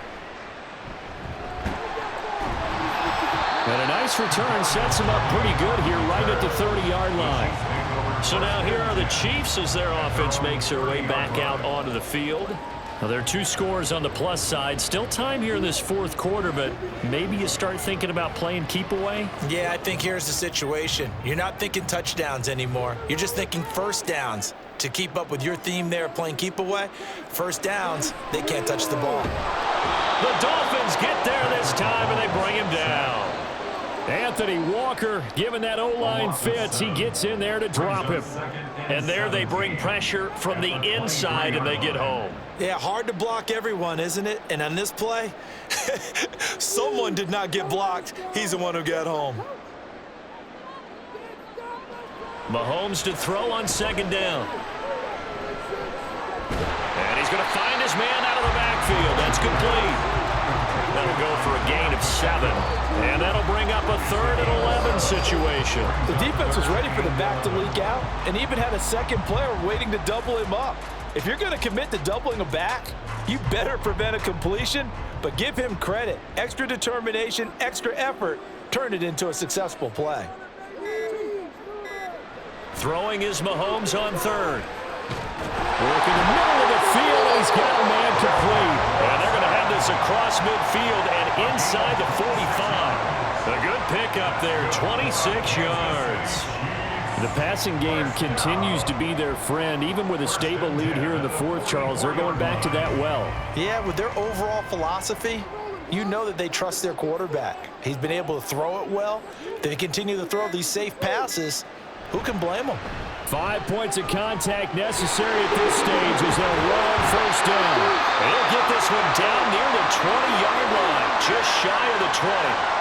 And a nice return sets him up pretty good here right at the 30-yard line. So now here are the Chiefs as their offense makes their way back out onto the field. Now, there are 2 scores on the plus side. Still time here in this 4th quarter, but maybe you start thinking about playing keep away? Yeah, I think here's the situation. You're not thinking touchdowns anymore. You're just thinking first downs. To keep up with your theme there, playing keep away, first downs, they can't touch the ball. The Dolphins get there this time, and they bring him down. Anthony Walker, given that O-line fits, he gets in there to drop him. And there they bring pressure from the inside, and they get home. Yeah, hard to block everyone, isn't it? And on this play, someone did not get blocked. He's the one who got home. Mahomes to throw on 2nd down. And he's going to find his man out of the backfield. That's complete. That'll go for a gain of 7. And that'll bring up a 3rd and 11 situation. The defense was ready for the back to leak out and even had a second player waiting to double him up. If you're going to commit to doubling a back, you better prevent a completion, but give him credit. Extra determination, extra effort, turn it into a successful play. Throwing is Mahomes on 3rd. Working the middle of the field, and he's got a man complete. And they're going to have this across midfield and inside the 45. A good pickup there, 26 yards. The passing game continues to be their friend. Even with a stable lead here in the 4th, Charles, they're going back to that well. Yeah, with their overall philosophy, you know that they trust their quarterback. He's been able to throw it well. They continue to throw these safe passes. Who can blame them? 5 points of contact necessary at this stage as they'll run 1st down. They'll get this one down near the 20-yard line, just shy of the 20.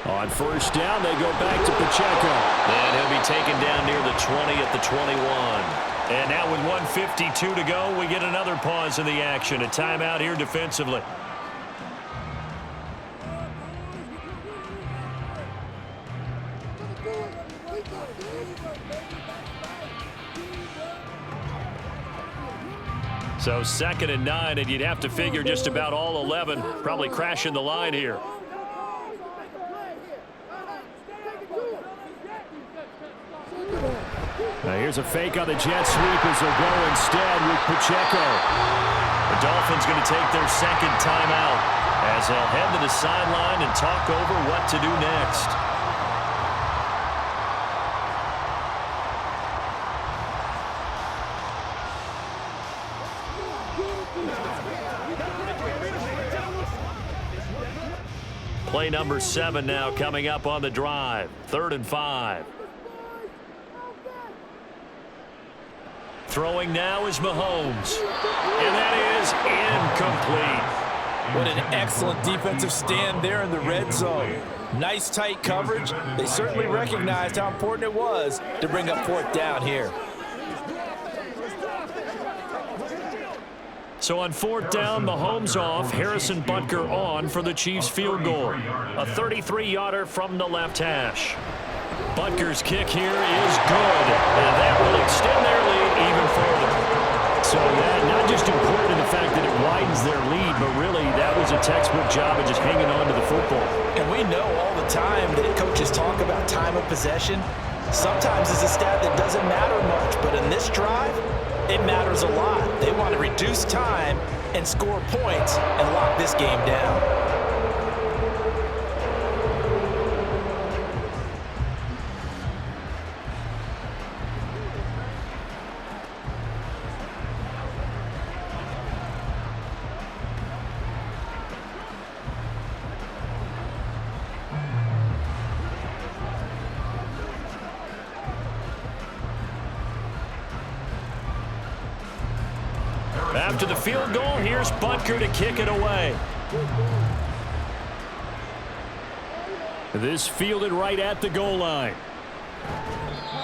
On 1st down, they go back to Pacheco. And he'll be taken down near the 20 at the 21. And now with 1:52 to go, we get another pause in the action. A timeout here defensively. So 2nd and 9, and you'd have to figure just about all 11 probably crashing the line here. Here's a fake on the jet sweep as they'll go instead with Pacheco. The Dolphins going to take their second timeout as they'll head to the sideline and talk over what to do next. Play number 7 now coming up on the drive. 3rd and 5. Throwing now is Mahomes. And that is incomplete. What an excellent defensive stand there in the red zone. Nice tight coverage. They certainly recognized how important it was to bring up 4th down here. So on 4th down, Mahomes off, Harrison Butker on for the Chiefs field goal. A 33-yarder from the left hash. Butker's kick here is good, and that will extend their lead even further. So that not just important in the fact that it widens their lead, but really that was a textbook job of just hanging on to the football. And we know all the time that coaches talk about time of possession. Sometimes it's a stat that doesn't matter much, but in this drive, it matters a lot. They want to reduce time and score points and lock this game down. After the field goal, here's Butker to kick it away. This fielded right at the goal line.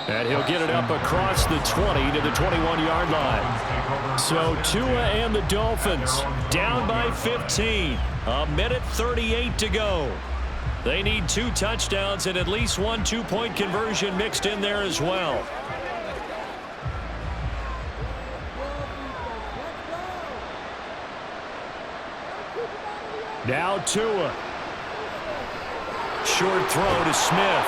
And he'll get it up across the 20 to the 21-yard line. So Tua and the Dolphins down by 15. 1:38 to go. They need 2 touchdowns and at least 1 2-point conversion mixed in there as well. Now Tua. Short throw to Smith.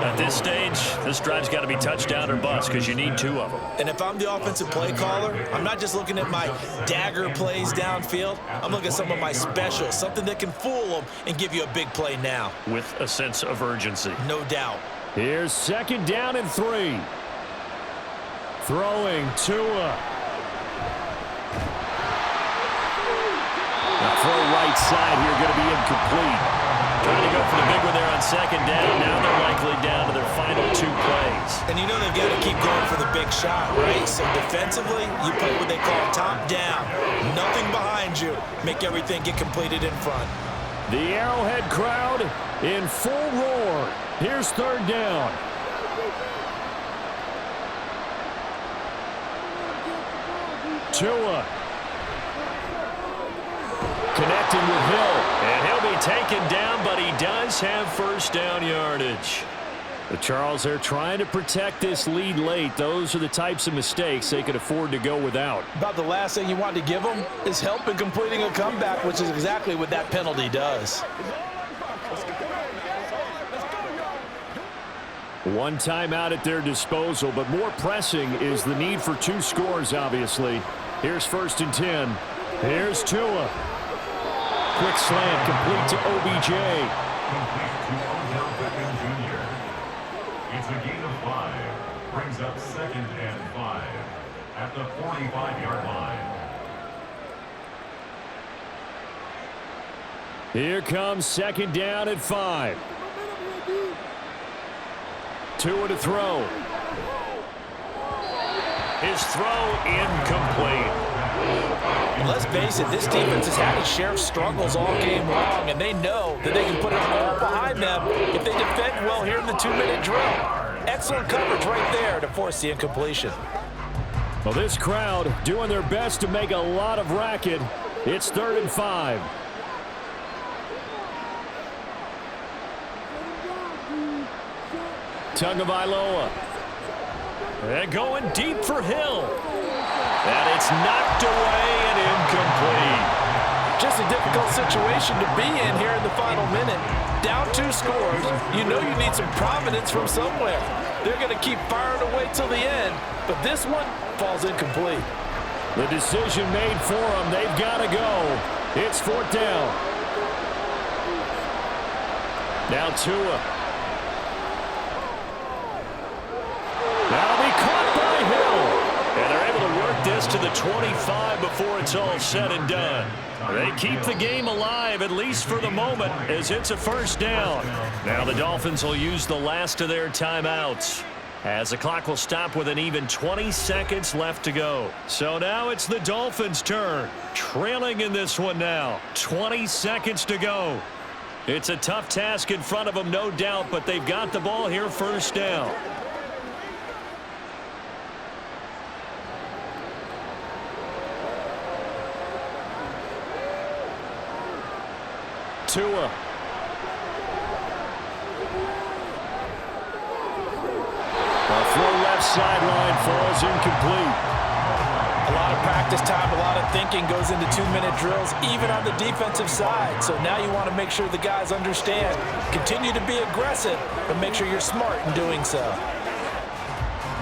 At this stage, this drive's got to be touchdown or bust because you need 2 of them. And if I'm the offensive play caller, I'm not just looking at my dagger plays downfield. I'm looking at some of my specials, something that can fool them and give you a big play now. With a sense of urgency. No doubt. Here's 2nd down and 3. Throwing Tua. The throw right side here going to be incomplete. Trying to go for the big one there on 2nd down. Now they're likely down to their final 2 plays. And you know they've got to keep going for the big shot, right? So defensively, you play what they call top down. Nothing behind you. Make everything get completed in front. The Arrowhead crowd in full roar. Here's 3rd down. Tua. Connecting with Hill, and he'll be taken down, but he does have 1st down yardage. The Charles, they're trying to protect this lead late. Those are the types of mistakes they could afford to go without. About the last thing you want to give them is help in completing a comeback, which is exactly what that penalty does. 1 timeout at their disposal, but more pressing is the need for 2 scores, obviously. Here's 1st and 10. Here's Tua. Quick slant complete to OBJ. Complete to Odell Beckham Jr. It's a gain of 5. Brings up 2nd and 5 at the 45-yard line. Here comes 2nd down at 5. Tua to throw. His throw incomplete. And let's face it, this defense has had its share of struggles all game long, and they know that they can put it all behind them if they defend well here in the 2-minute drill. Excellent coverage right there to force the incompletion. Well, this crowd doing their best to make a lot of racket. It's 3rd and 5. Tagovailoa. They're going deep for Hill. And it's knocked away and incomplete. Just a difficult situation to be in here in the final minute. Down 2 scores. You know you need some providence from somewhere. they're going to keep firing away till the end, but this one falls incomplete. The decision made for them. They've got to go. It's 4th down. Now Tua. That'll be caught by Hill. And they're able to work this to the 25 before it's all said and done. They keep the game alive, at least for the moment, as it's a 1st down. Now the Dolphins will use the last of their timeouts, as the clock will stop with an even 20 seconds left to go. So now it's the Dolphins' turn. Trailing in this one now. 20 seconds to go. It's a tough task in front of them, no doubt, but they've got the ball here 1st down. Tua. The throw left sideline falls incomplete. A lot of practice time, a lot of thinking goes into 2-minute drills, even on the defensive side. So now you want to make sure the guys understand. Continue to be aggressive, but make sure you're smart in doing so.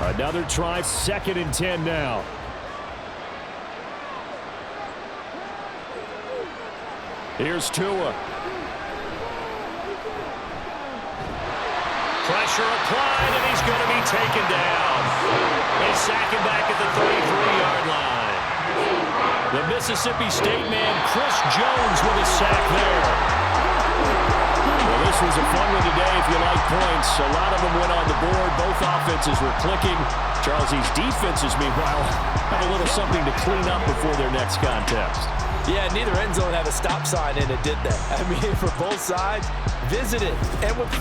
Another try, 2nd and 10 now. Here's Tua. Pressure applied, and he's going to be taken down. They sack him back at the 33-yard line. The Mississippi State man, Chris Jones, with a sack there. Well, this was a fun one today if you like points. A lot of them went on the board. Both offenses were clicking. Charles, these defenses, meanwhile, have a little something to clean up before their next contest. Yeah, neither end zone had a stop sign in it, did they? I mean, for both sides, visit it. And with